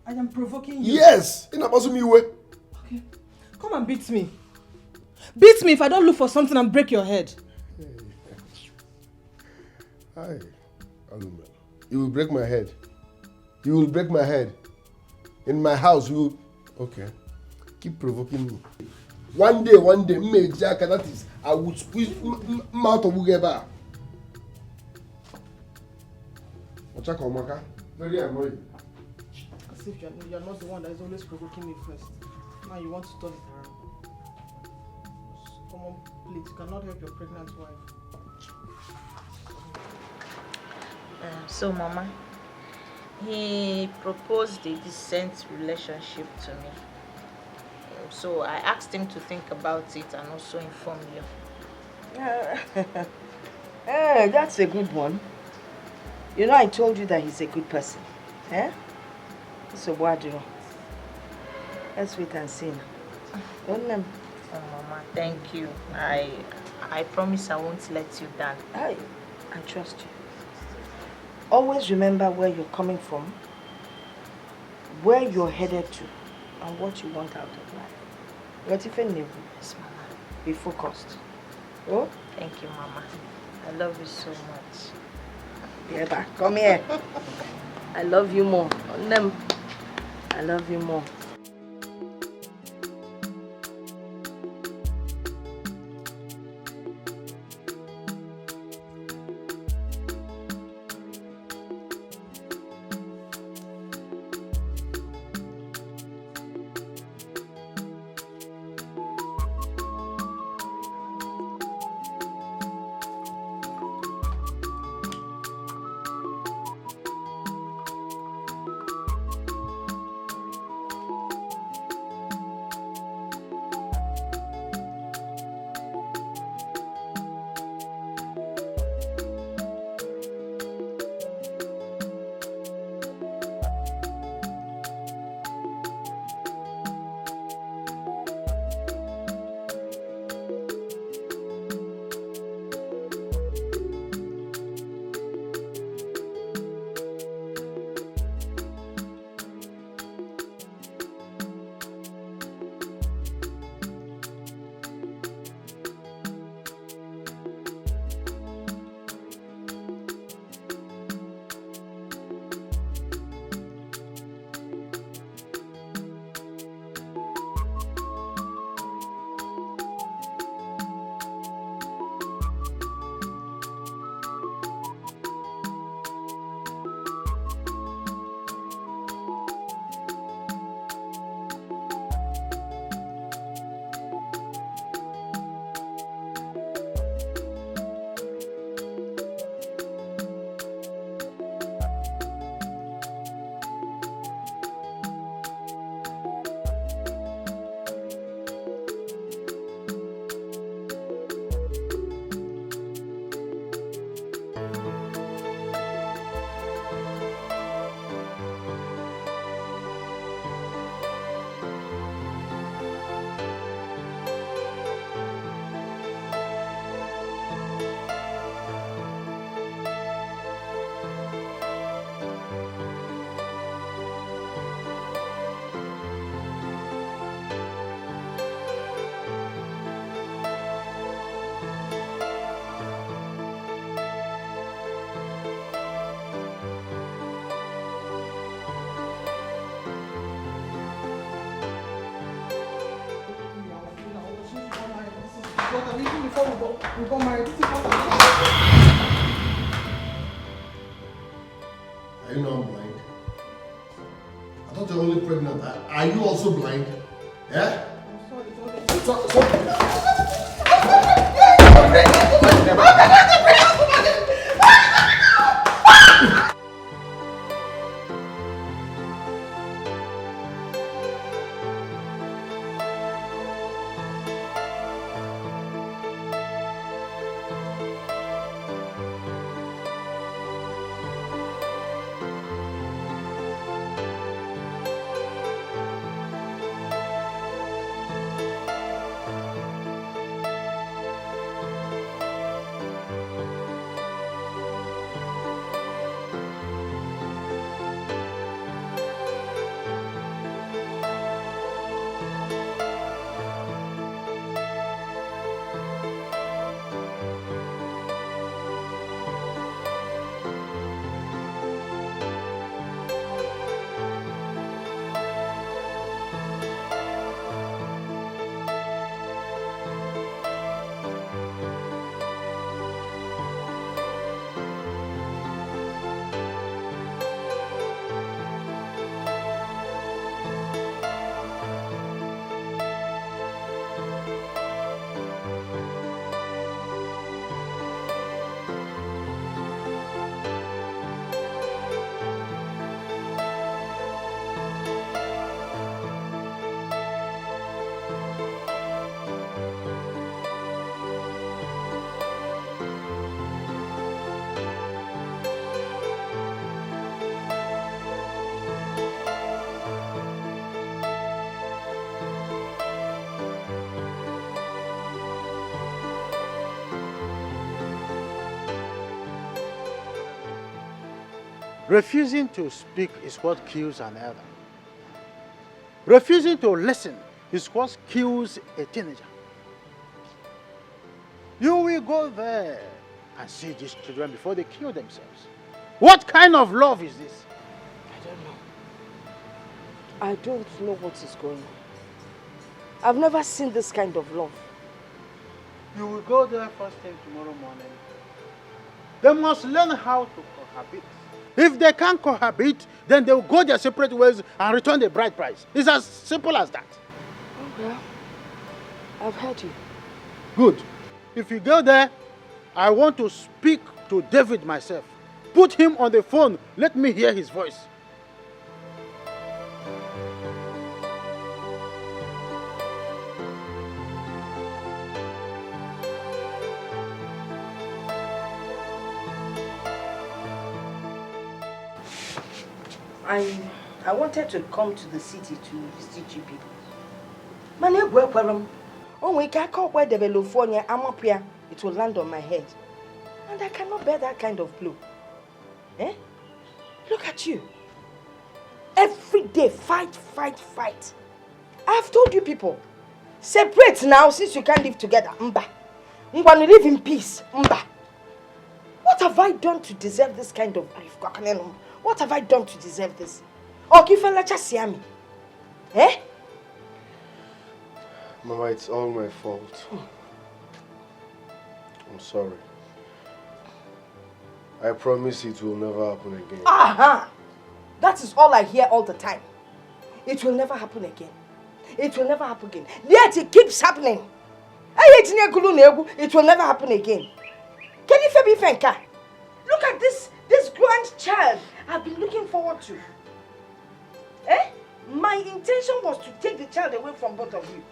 I am provoking you. Yes! In a person way. Okay. Come and beat me. Beat me if I don't look for something and break your head. Hi. You will break my head. You will break my head. In my house, you will... Okay. Keep provoking me. One day, that is, I would squeeze mouth of Ugeba. Very annoying. As if you're not the one that is always provoking me first. Now you want to turn it around. Come on, please. You cannot help your pregnant wife. So, Mama, he proposed a decent relationship to me. So I asked him to think about it and also inform you. Hey, that's a good one. You know, I told you that he's a good person. Eh? So what do you? Let's wait and see now. Don't them. Oh, Mama, thank you. I promise I won't let you down. I trust you. Always remember where you're coming from, where you're headed to, and what you want out of life. What if any of Yes, Mama. Be focused. Oh? Thank you, Mama. I love you so much. Yeah, come here. I love you more. On them. I love you more. important. Even before we got married, this is important. Are you now blind? I thought you're only pregnant. Are you also blind? Yeah? I'm sorry. Refusing to speak is what kills an elder. Refusing to listen is what kills a teenager. You will go there and see these children before they kill themselves. What kind of love is this? I don't know what is going on. I've never seen this kind of love. You will go there first thing tomorrow morning. They must learn how to cohabit. If they can't cohabit, then they will go their separate ways and return the bride price. It's as simple as that. Oh, well, I've heard you. Good. If you go there, I want to speak to David myself. Put him on the phone. Let me hear his voice. I wanted to come to the city to visit you people. My name is Oh, we can't call where the California, I'm up here. It will land on my head. And I cannot bear that kind of blow. Eh? Look at you. Every day, fight, fight, fight. I've told you people, separate now since you can't live together. Mba. I'm going to live in peace. Mba. What have I done to deserve this kind of grief? What have I done to deserve this? Oh, Kifela Chasiami. Eh? Mama, it's all my fault. I'm sorry. I promise it will never happen again. Aha! That is all I hear all the time. It will never happen again. It will never happen again. Yet it keeps happening. It will never happen again. Can you be Fenka? Look at this grandchild I've been looking forward to. Eh? My intention was to take the child away from both of you.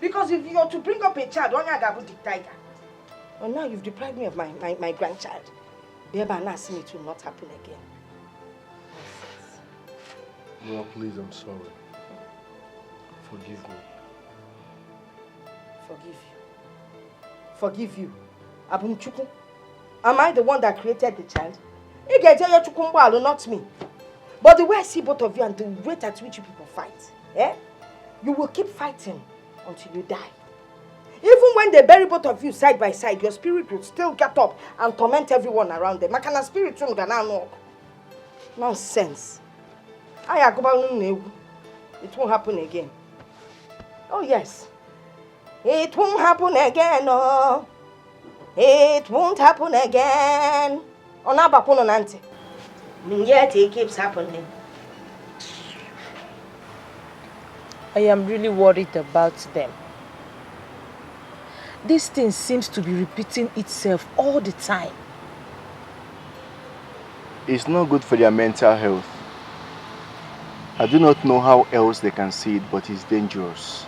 Because if you are to bring up a child, well, now you've deprived me of my grandchild. It will not happen again. No, please, I'm sorry. Forgive me. Forgive you. Forgive you. Abumchuku. Am I the one that created the child? Not me. But the way I see both of you and the rate at which you people fight, eh? You will keep fighting until you die. Even when they bury both of you side by side, your spirit will still get up and torment everyone around them. Makana spirit nonsense. It won't happen again. Oh yes. It won't happen again, no. It won't happen again. Yet it keeps happening. I am really worried about them. This thing seems to be repeating itself all the time. It's not good for their mental health. I do not know how else they can see it, but it's dangerous.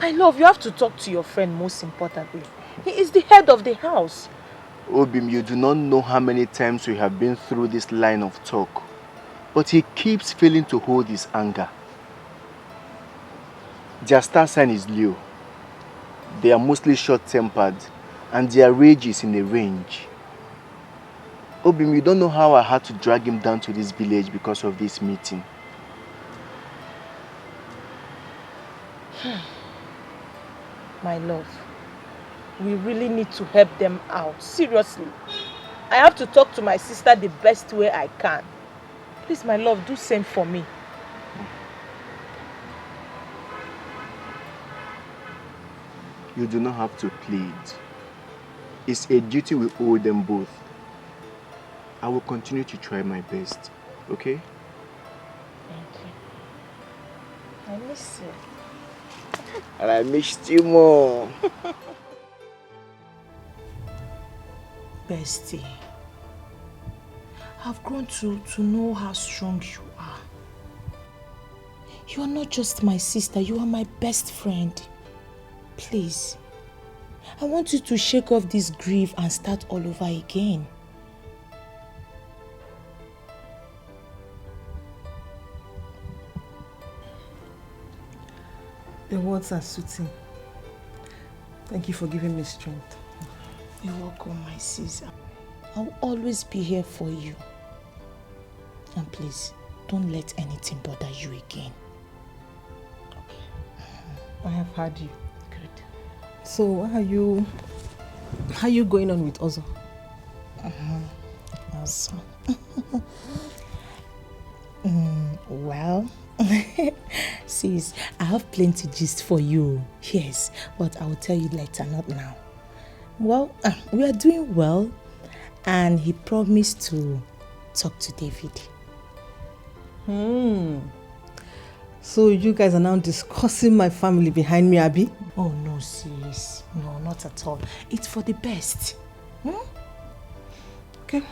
My love, you have to talk to your friend most importantly. He is the head of the house. Obim, you do not know how many times we have been through this line of talk. But he keeps failing to hold his anger. Their star sign is Leo. They are mostly short-tempered and their rage is in a range. Obim, you don't know how I had to drag him down to this village because of this meeting. My love, we really need to help them out. Seriously. I have to talk to my sister the best way I can. Please, my love, do send for me. You do not have to plead. It's a duty we owe them both. I will continue to try my best, okay? Thank you. I miss you. And I missed you more. Bestie, I've grown to know how strong you are. You are not just my sister, you are my best friend. Please, I want you to shake off this grief and start all over again. Your words are soothing. Thank you for giving me strength. You're welcome, my sister. I'll always be here for you. And please, don't let anything bother you again. I have heard you. Good. So, how are you going on with Ozo? Ozo. Well, sis, I have plenty gist for you. Yes, but I will tell you later, not now. Well, we are doing well, and he promised to talk to David. So you guys are now discussing my family behind me, Abby? Oh no, sis. No, not at all. It's for the best. Okay.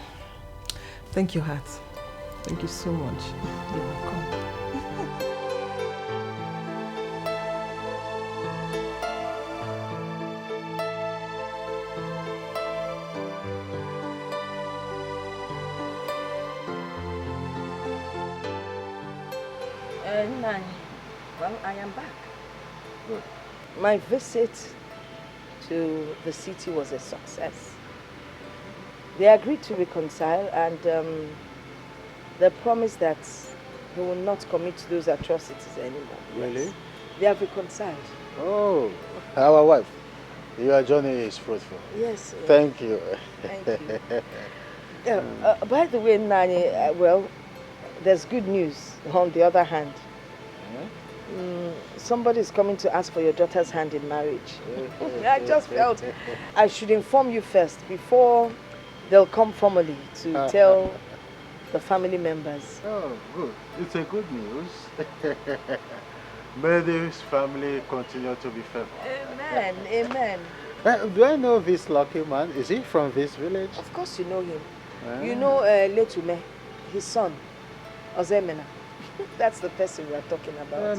Thank you, Heart. Thank you so much. You're welcome. Nani, well, I am back. Good. My visit to the city was a success. They agreed to reconcile and they promised that they will not commit those atrocities anymore. Really? Yes. They have reconciled. Oh, our wife. Your journey is fruitful. Yes. Thank you. Thank you. By the way, Nani, well, there's good news on the other hand. Somebody is coming to ask for your daughter's hand in marriage. I just felt I should inform you first before they'll come formally to tell the family members. Oh, good. It's a good news. May this family continue to be favored. Amen. Amen. Do I know this lucky man? Is he from this village? Of course you know him. You know Letume, his son, Ozemena. That's the person we are talking about.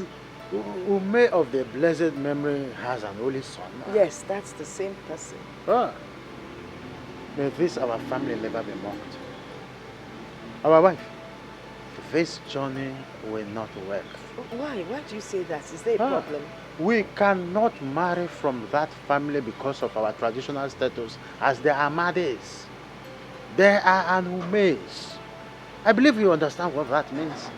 Ume of the blessed memory has an only son. Yes, that's the same person. May this our family never be mocked. Our wife, this journey will not work. Why? Why do you say that? Is there a problem? We cannot marry from that family because of our traditional status as the Amades. They are an Umes. I believe you understand what that means.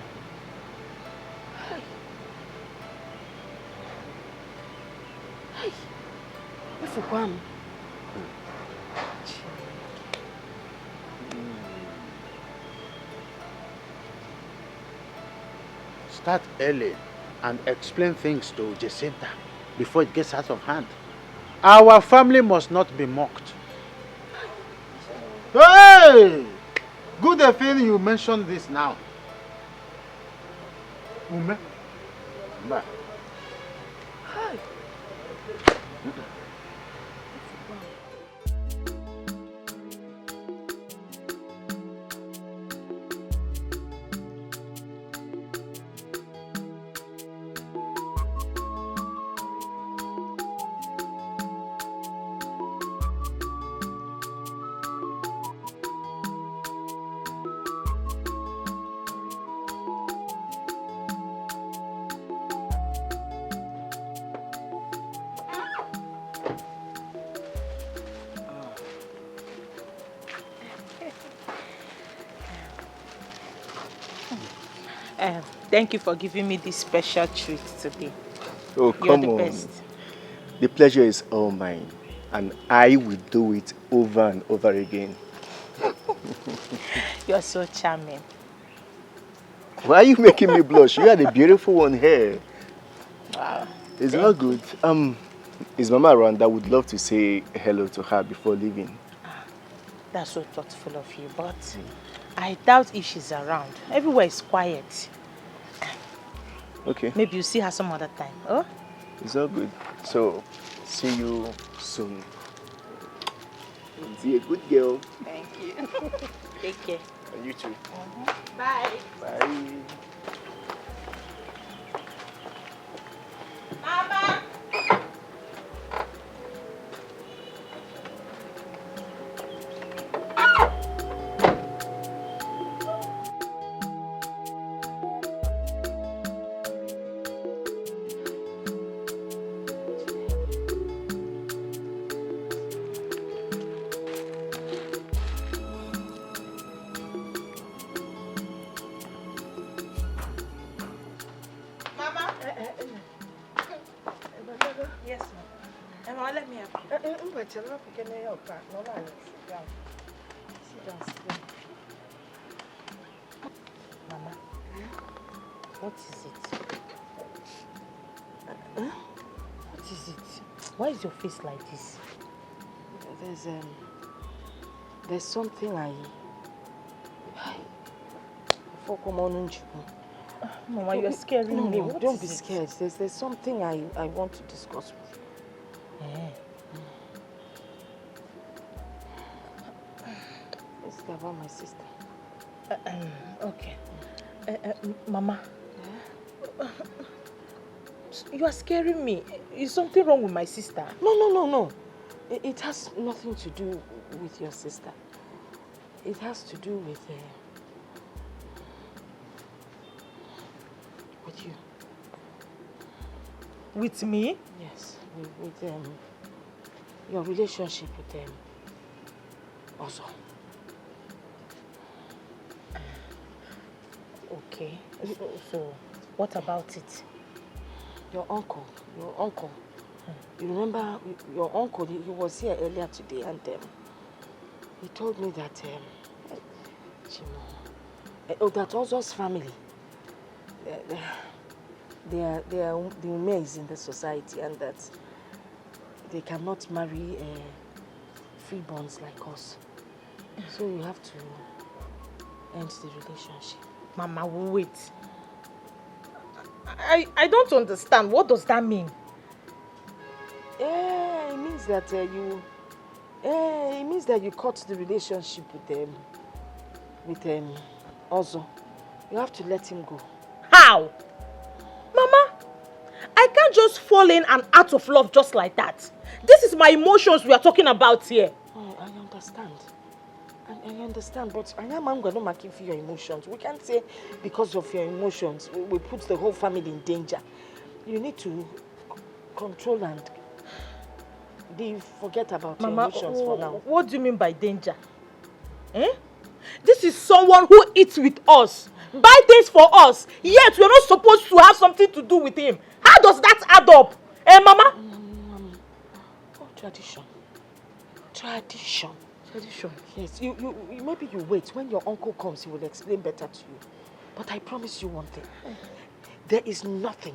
Start early and explain things to Jacinta. before it gets out of hand. Our family must not be mocked. Hey! Good thing you mentioned this now. Ume? Bye. Hi. Thank you for giving me this special treat today. Oh, You're come the on. best. The pleasure is all mine, and I will do it over and over again. You're so charming. Why are you making me blush? You are the beautiful one here. Wow. It's not good. Is Mama around? I would love to say hello to her before leaving. That's so thoughtful of you, but I doubt if she's around. Everywhere is quiet. Okay. Maybe you see her some other time. Oh? It's all good. So, see you soon. Be a good girl. Thank you. Take care. And you too. Bye. Bye. Mama! Yes, ma'am. Emma, let me help you. Sit down, sit down. Mama, what is it? What is it? Why is your face like this? There's something Mama, you're scaring me. No, What don't is be it? scared. There's something I want to discuss with you. It's about my sister. Okay. Mama, you are scaring me. Is something wrong with my sister? No. It has nothing to do with your sister. It has to do with you. With me? Yes, with your relationship with them. Also. Okay. So what about it? Your uncle. You remember your uncle, he was here earlier today and he told me that that Ozo's family, they are the umes in the society, and that they cannot marry freeborns like us. So you have to end the relationship. Mama, wait. I don't understand. What does that mean? It means that it means that you cut the relationship with Ozo. You have to let him go. How? Mama, I can't just fall in and out of love just like that. This is my emotions we are talking about here. Oh, I understand. I understand, but I am going to make for your emotions. We can't say because of your emotions we put the whole family in danger. You need to control and forget about your emotions for now. What do you mean by danger? This is someone who eats with us, buy things for us, yet we're not supposed to have something to do with him. How does that add up? Mama? Oh, tradition. Yes, you maybe you wait. When your uncle comes, he will explain better to you. But I promise you one thing. There is nothing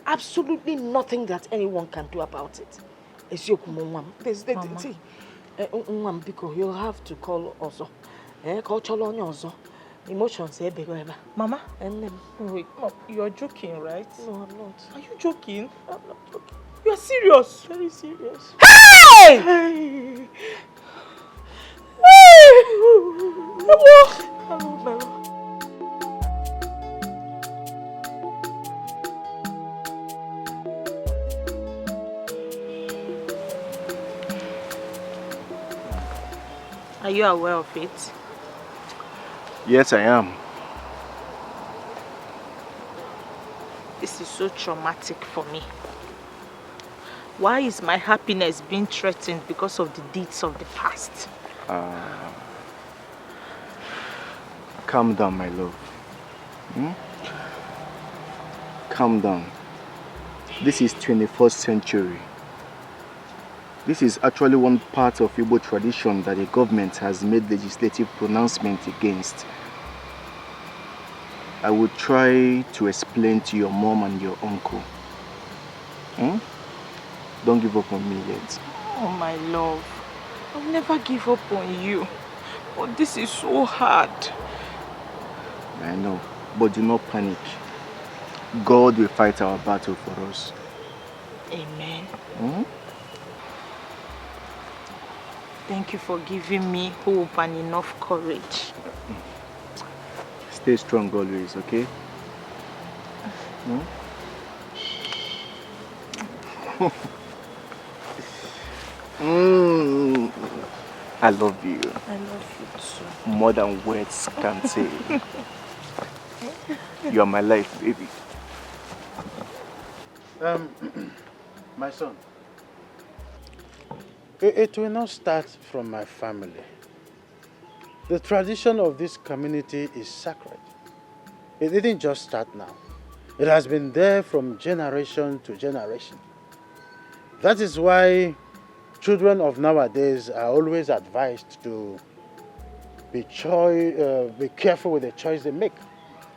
Absolutely nothing that anyone can do about it. You'll have to call also. Call Cholon also. Emotions, Mama? Wait, Mom, you're joking, right? No, I'm not. Are you joking? I'm not joking. You're serious? Very serious. Hey! Hey! Are you aware of it? Yes, I am. This is so traumatic for me. Why is my happiness being threatened because of the deeds of the past? Calm down, my love. Calm down. This is 21st century. This is actually one part of Igbo tradition that the government has made legislative pronouncement against. I will try to explain to your mom and your uncle. Don't give up on me yet. Oh my love, I'll never give up on you. But this is so hard. I know, but do not panic. God will fight our battle for us. Amen. Thank you for giving me hope and enough courage. Stay strong always, okay? I love you. I love you too. More than words can say. You are my life, baby. My son, it will not start from my family. The tradition of this community is sacred. It didn't just start now. It has been there from generation to generation. That is why children of nowadays are always advised to be careful with the choice they make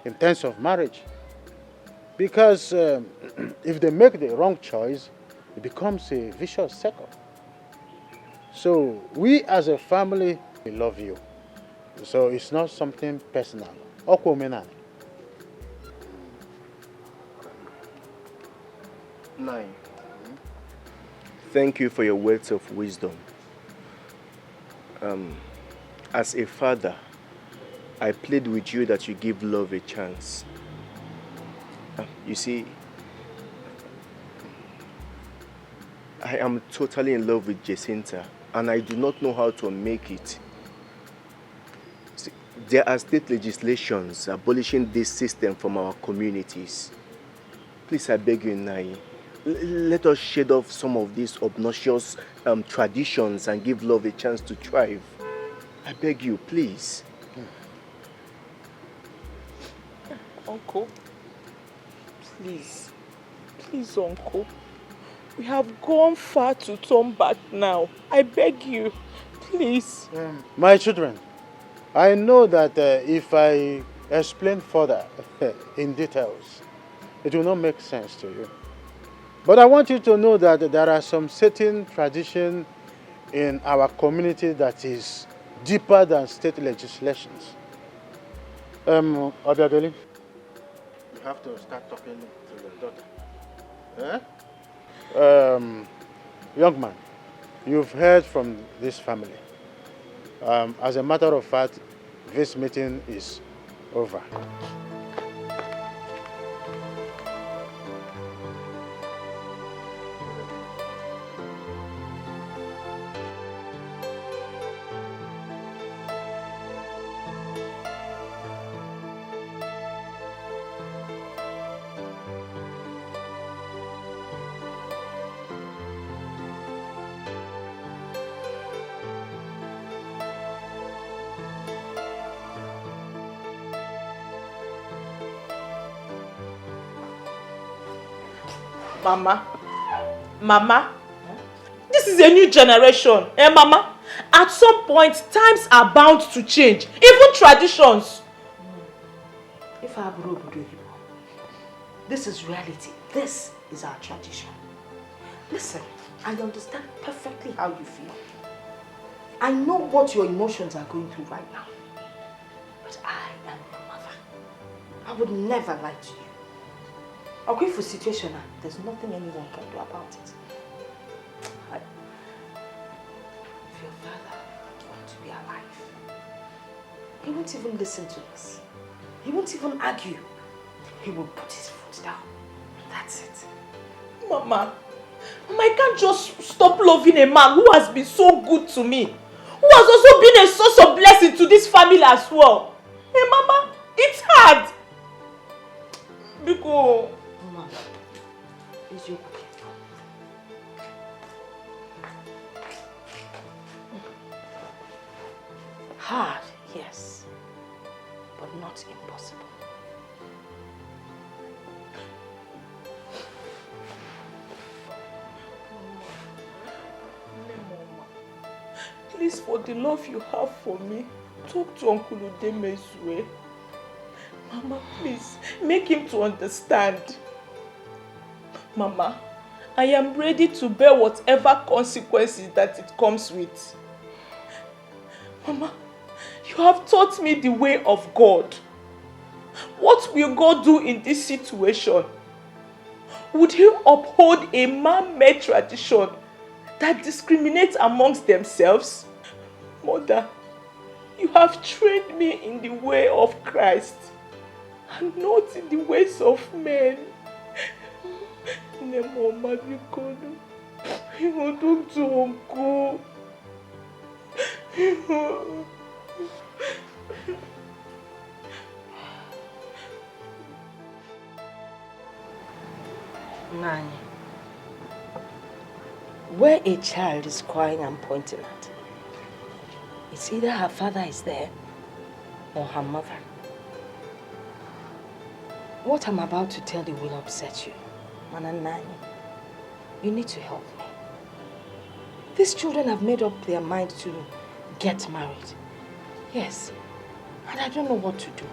in terms of marriage. Because if they make the wrong choice, it becomes a vicious circle. So we as a family, we love you. So it's not something personal. Nine. Thank you for your words of wisdom. As a father, I plead with you that you give love a chance. You see, I am totally in love with Jacinta, and I do not know how to make it. See, there are state legislations abolishing this system from our communities. Please, I beg you, Nai, let us shed off some of these obnoxious traditions and give love a chance to thrive. I beg you, please. Uncle, please, Uncle. We have gone far to turn back now. I beg you, please. My children, I know that if I explain further in details, it will not make sense to you. But I want you to know that there are some certain traditions in our community that is deeper than state legislations. Obiageli, you have to start talking to your daughter. Young man, you've heard from this family. As a matter of fact, this meeting is over. Mama, this is a new generation, Mama? At some point, times are bound to change, even traditions. If I this is reality. This is our tradition. Listen, I understand perfectly how you feel. I know what your emotions are going through right now. But I am your mother. I would never lie to you. Okay, for situation, there's nothing anyone can do about it. If your father were to be alive, he won't even listen to us. He won't even argue. He will put his foot down. That's it. Mama, I can't just stop loving a man who has been so good to me, who has also been a source of blessing to this family as well. Hey, Mama, it's hard. Because... Mama, is your okay? Hard, yes, but not impossible. Please, for the love you have for me, talk to Uncle Udemezue. Mama, please, make him to understand. Mama, I am ready to bear whatever consequences that it comes with. Mama, you have taught me the way of God. What will God do in this situation? Would he uphold a man-made tradition that discriminates amongst themselves? Mother, you have trained me in the way of Christ and not in the ways of men. Mama, you want to talk to Uncle. Nani, where a child is crying and pointing at, it's either her father is there or her mother. What I'm about to tell you will upset you. Mana Nani, you need to help me. These children have made up their mind to get married. Yes, and I don't know what to do.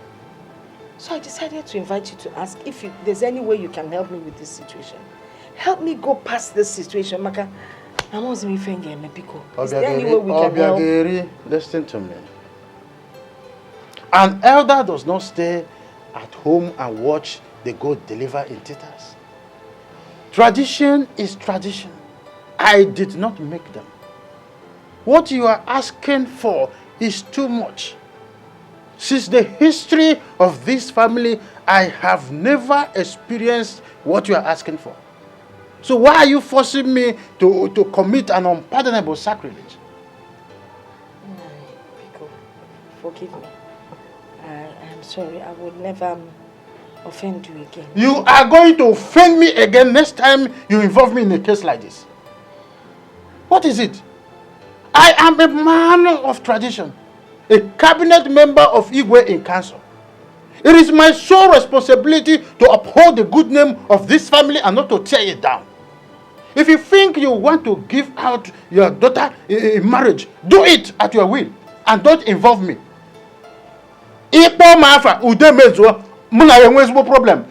So I decided to invite you to ask if there's any way you can help me with this situation. Help me go past this situation, Maka. Is there any way we can help? Listen to me. An elder does not stay at home and watch the goat deliver in teethers. Tradition is tradition. I did not make them. What you are asking for is too much. Since the history of this family, I have never experienced what you are asking for. So why are you forcing me to commit an unpardonable sacrilege? Biko, forgive me. I'm sorry. I would never offend you again. You are going to offend me again next time you involve me in a case like this. What is it? I am a man of tradition, a cabinet member of Igwe in council. It is my sole responsibility to uphold the good name of this family and not to tear it down. If you think you want to give out your daughter in marriage, do it at your will and don't involve me. Ipo mafa Udemezue muna yenwe problem.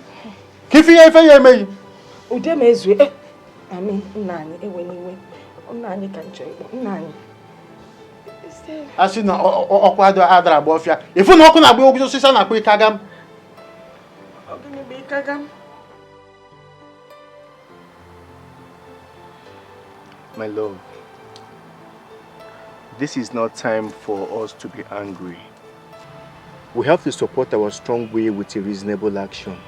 Kifi yefe yeme. Udemezue nani eweniwe. Nani can join. Nani. Asi na okwado adra bofia. Ifu na oku na gbe ogu sisa na pe kagam. Ogini be kagam. My love, this is not time for us to be angry. We have to support our strong will with a reasonable action.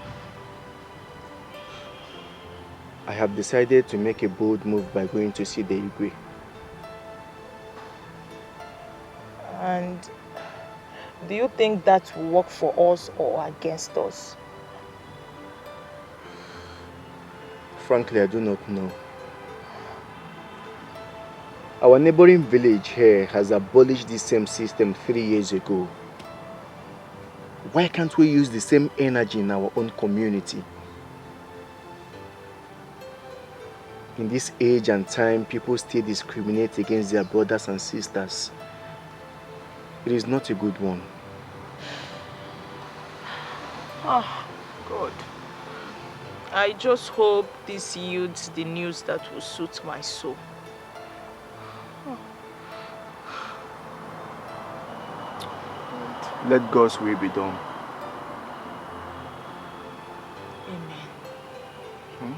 I have decided to make a bold move by going to see the Igwe. And do you think that will work for us or against us? Frankly, I do not know. Our neighboring village here has abolished this same system 3 years ago. Why can't we use the same energy in our own community? In this age and time, people still discriminate against their brothers and sisters. It is not a good one. Oh, God. I just hope this yields the news that will suit my soul. Let God's will be done. Amen.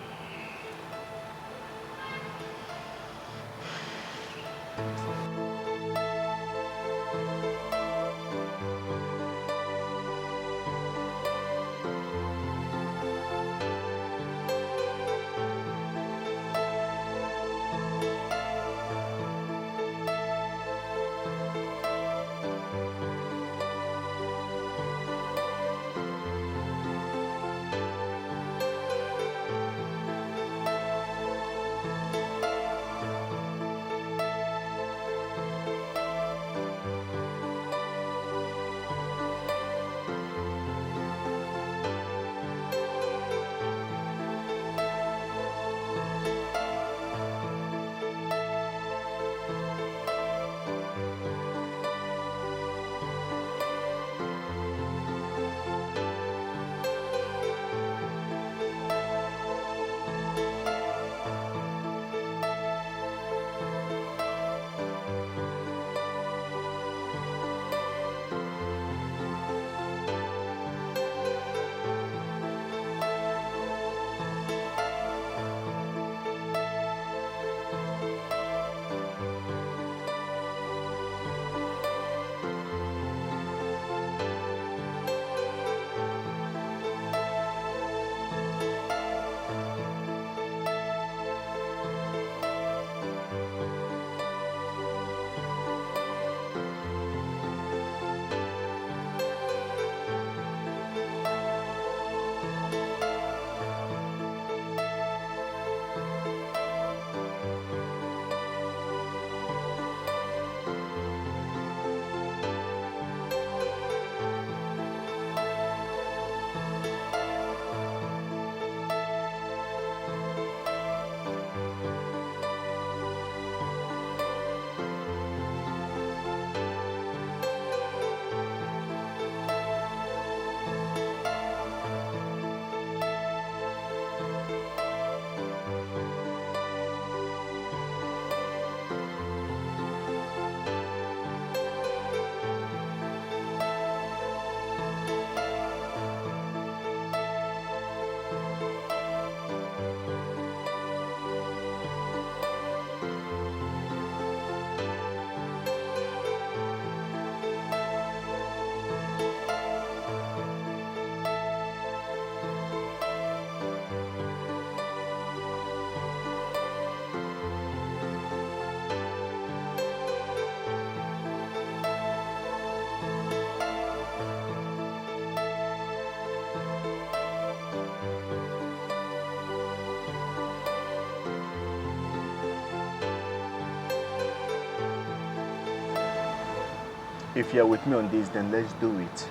If you are with me on this, then let's do it.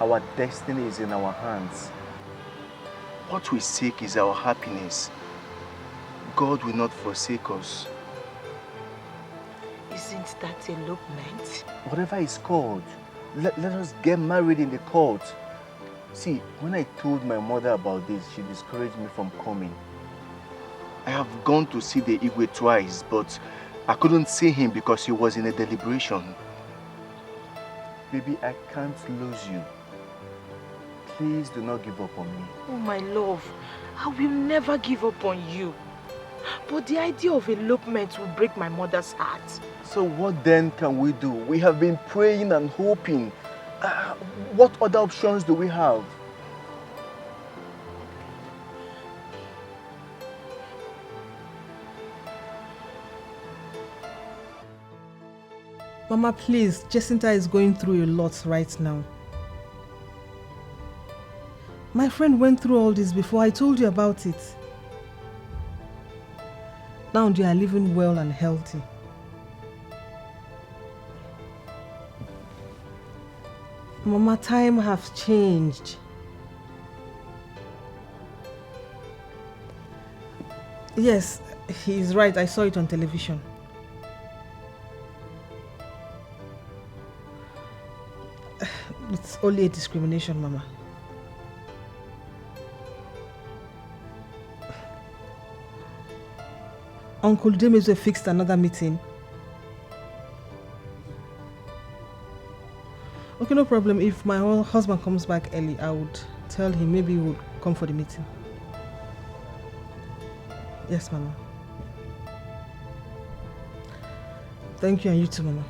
Our destiny is in our hands. What we seek is our happiness. God will not forsake us. Isn't that elopement? Whatever it's called, let us get married in the court. See, when I told my mother about this, she discouraged me from coming. I have gone to see the Igwe twice, but I couldn't see him because he was in a deliberation. Baby, I can't lose you. Please do not give up on me. Oh, my love, I will never give up on you. But the idea of elopement will break my mother's heart. So what then can we do? We have been praying and hoping. What other options do we have? Mama, please, Jacinta is going through a lot right now. My friend went through all this before. I told you about it. Now they are living well and healthy. Mama, time has changed. Yes, he is right. I saw it on television. It's only a discrimination, Mama. Uncle Demezo fixed another meeting. Okay, no problem. If my husband comes back early, I would tell him maybe he would come for the meeting. Yes, Mama. Thank you, and you too, Mama.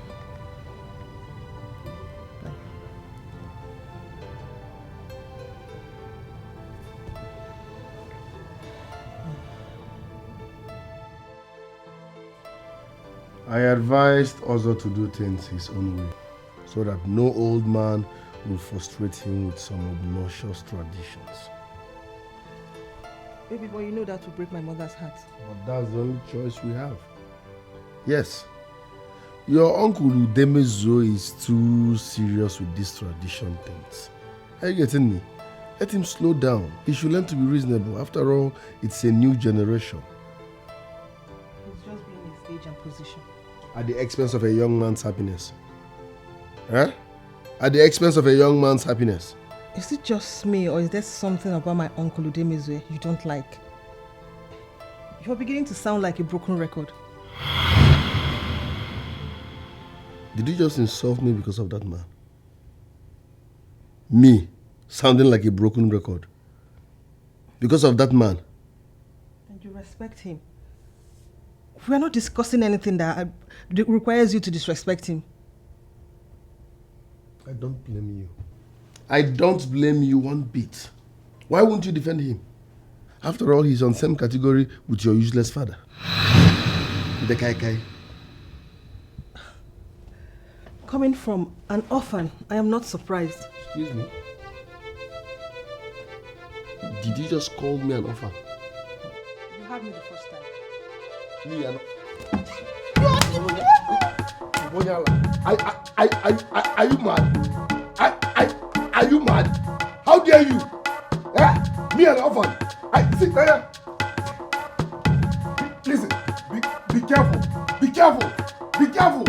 I advised Ozo to do things his own way, so that no old man will frustrate him with some obnoxious traditions. Baby boy, you know that will break my mother's heart. But that's the only choice we have. Yes. Your uncle Udemezo is too serious with these tradition things. Are you getting me? Let him slow down. He should learn to be reasonable. After all, it's a new generation. He's just being his age and position. At the expense of a young man's happiness. Huh? At the expense of a young man's happiness. Is it just me, or is there something about my uncle Udemezo you don't like? You're beginning to sound like a broken record. Did you just insult me because of that man? Me, sounding like a broken record. Because of that man. And you respect him. We are not discussing anything that requires you to disrespect him. I don't blame you. I don't blame you one bit. Why won't you defend him? After all, he's on the same category with your useless father. The Kai Kai. Coming from an orphan, I am not surprised. Excuse me? Did you just call me an orphan? You had me the first time. Me, are you mad? Are you mad? How dare you? Eh? Me an orphan? Sit there. Listen, be careful. Be careful. Be careful.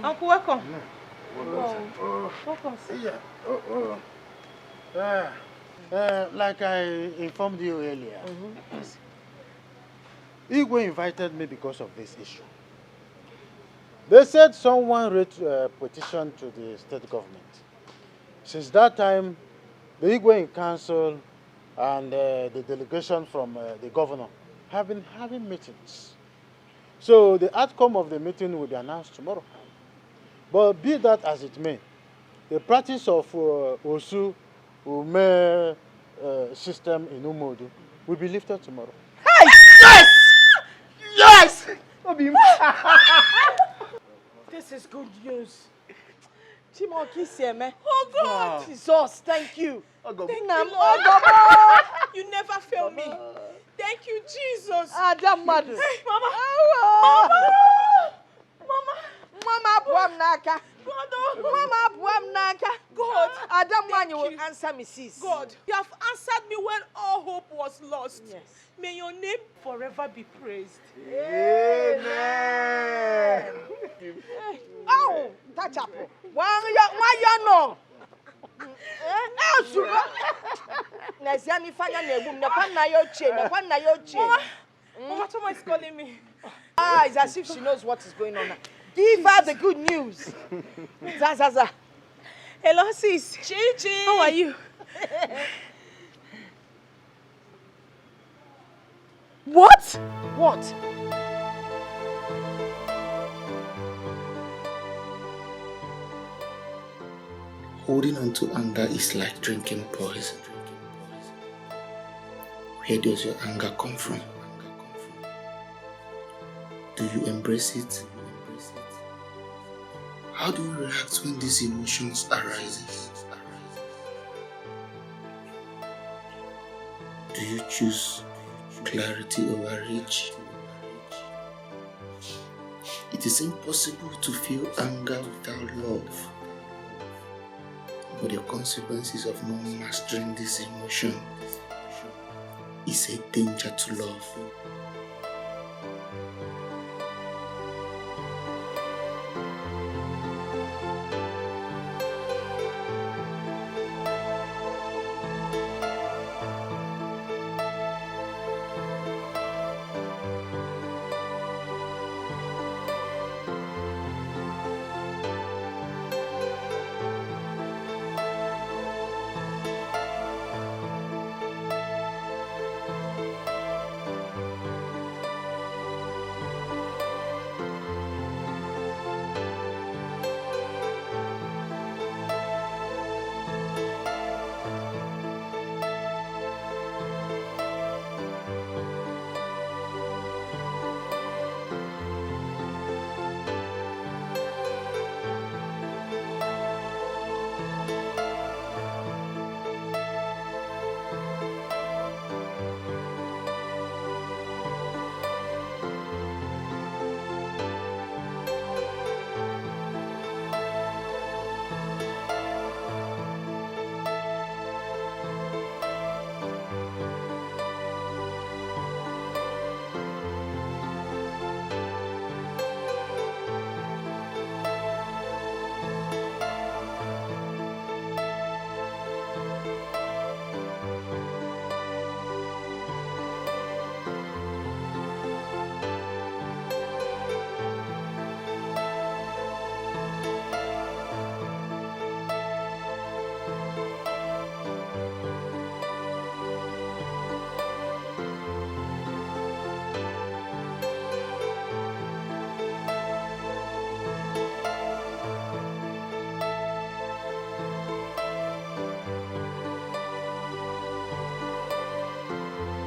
Uncle, welcome. Welcome. Like I informed you earlier, Igwe invited me because of this issue. They said someone wrote a petition to the state government. Since that time, the Igwe in council and the delegation from the governor have been having meetings. So the outcome of the meeting will be announced tomorrow. But be that as it may, the practice of Osu Ume system in Umodu will be lifted tomorrow. Hey! Yes! Yes! This is good news. Oh God! Jesus, thank you. Thank you, Lord. You never fail me. Thank you, Jesus. Adam mother. Hey, Mama. Mama buam naka. God, Mama buam naka. God. Adam man, you will answer me, sis. God, you have answered me when all hope was lost. Yes. May your name forever be praised. Amen. Oh, touch up. Why you know? Mama Toma is calling me. Ah, it's as if she knows what is going on now. Give her the good news. Zazaza. Hello, sis. Chichi. How are you? What? What? Holding on to anger is like drinking poison. Where does your anger come from? Do you embrace it? How do you react when these emotions arise? Do you choose clarity over rage? It is impossible to feel anger without love. But the consequences of not mastering this emotion is a danger to love.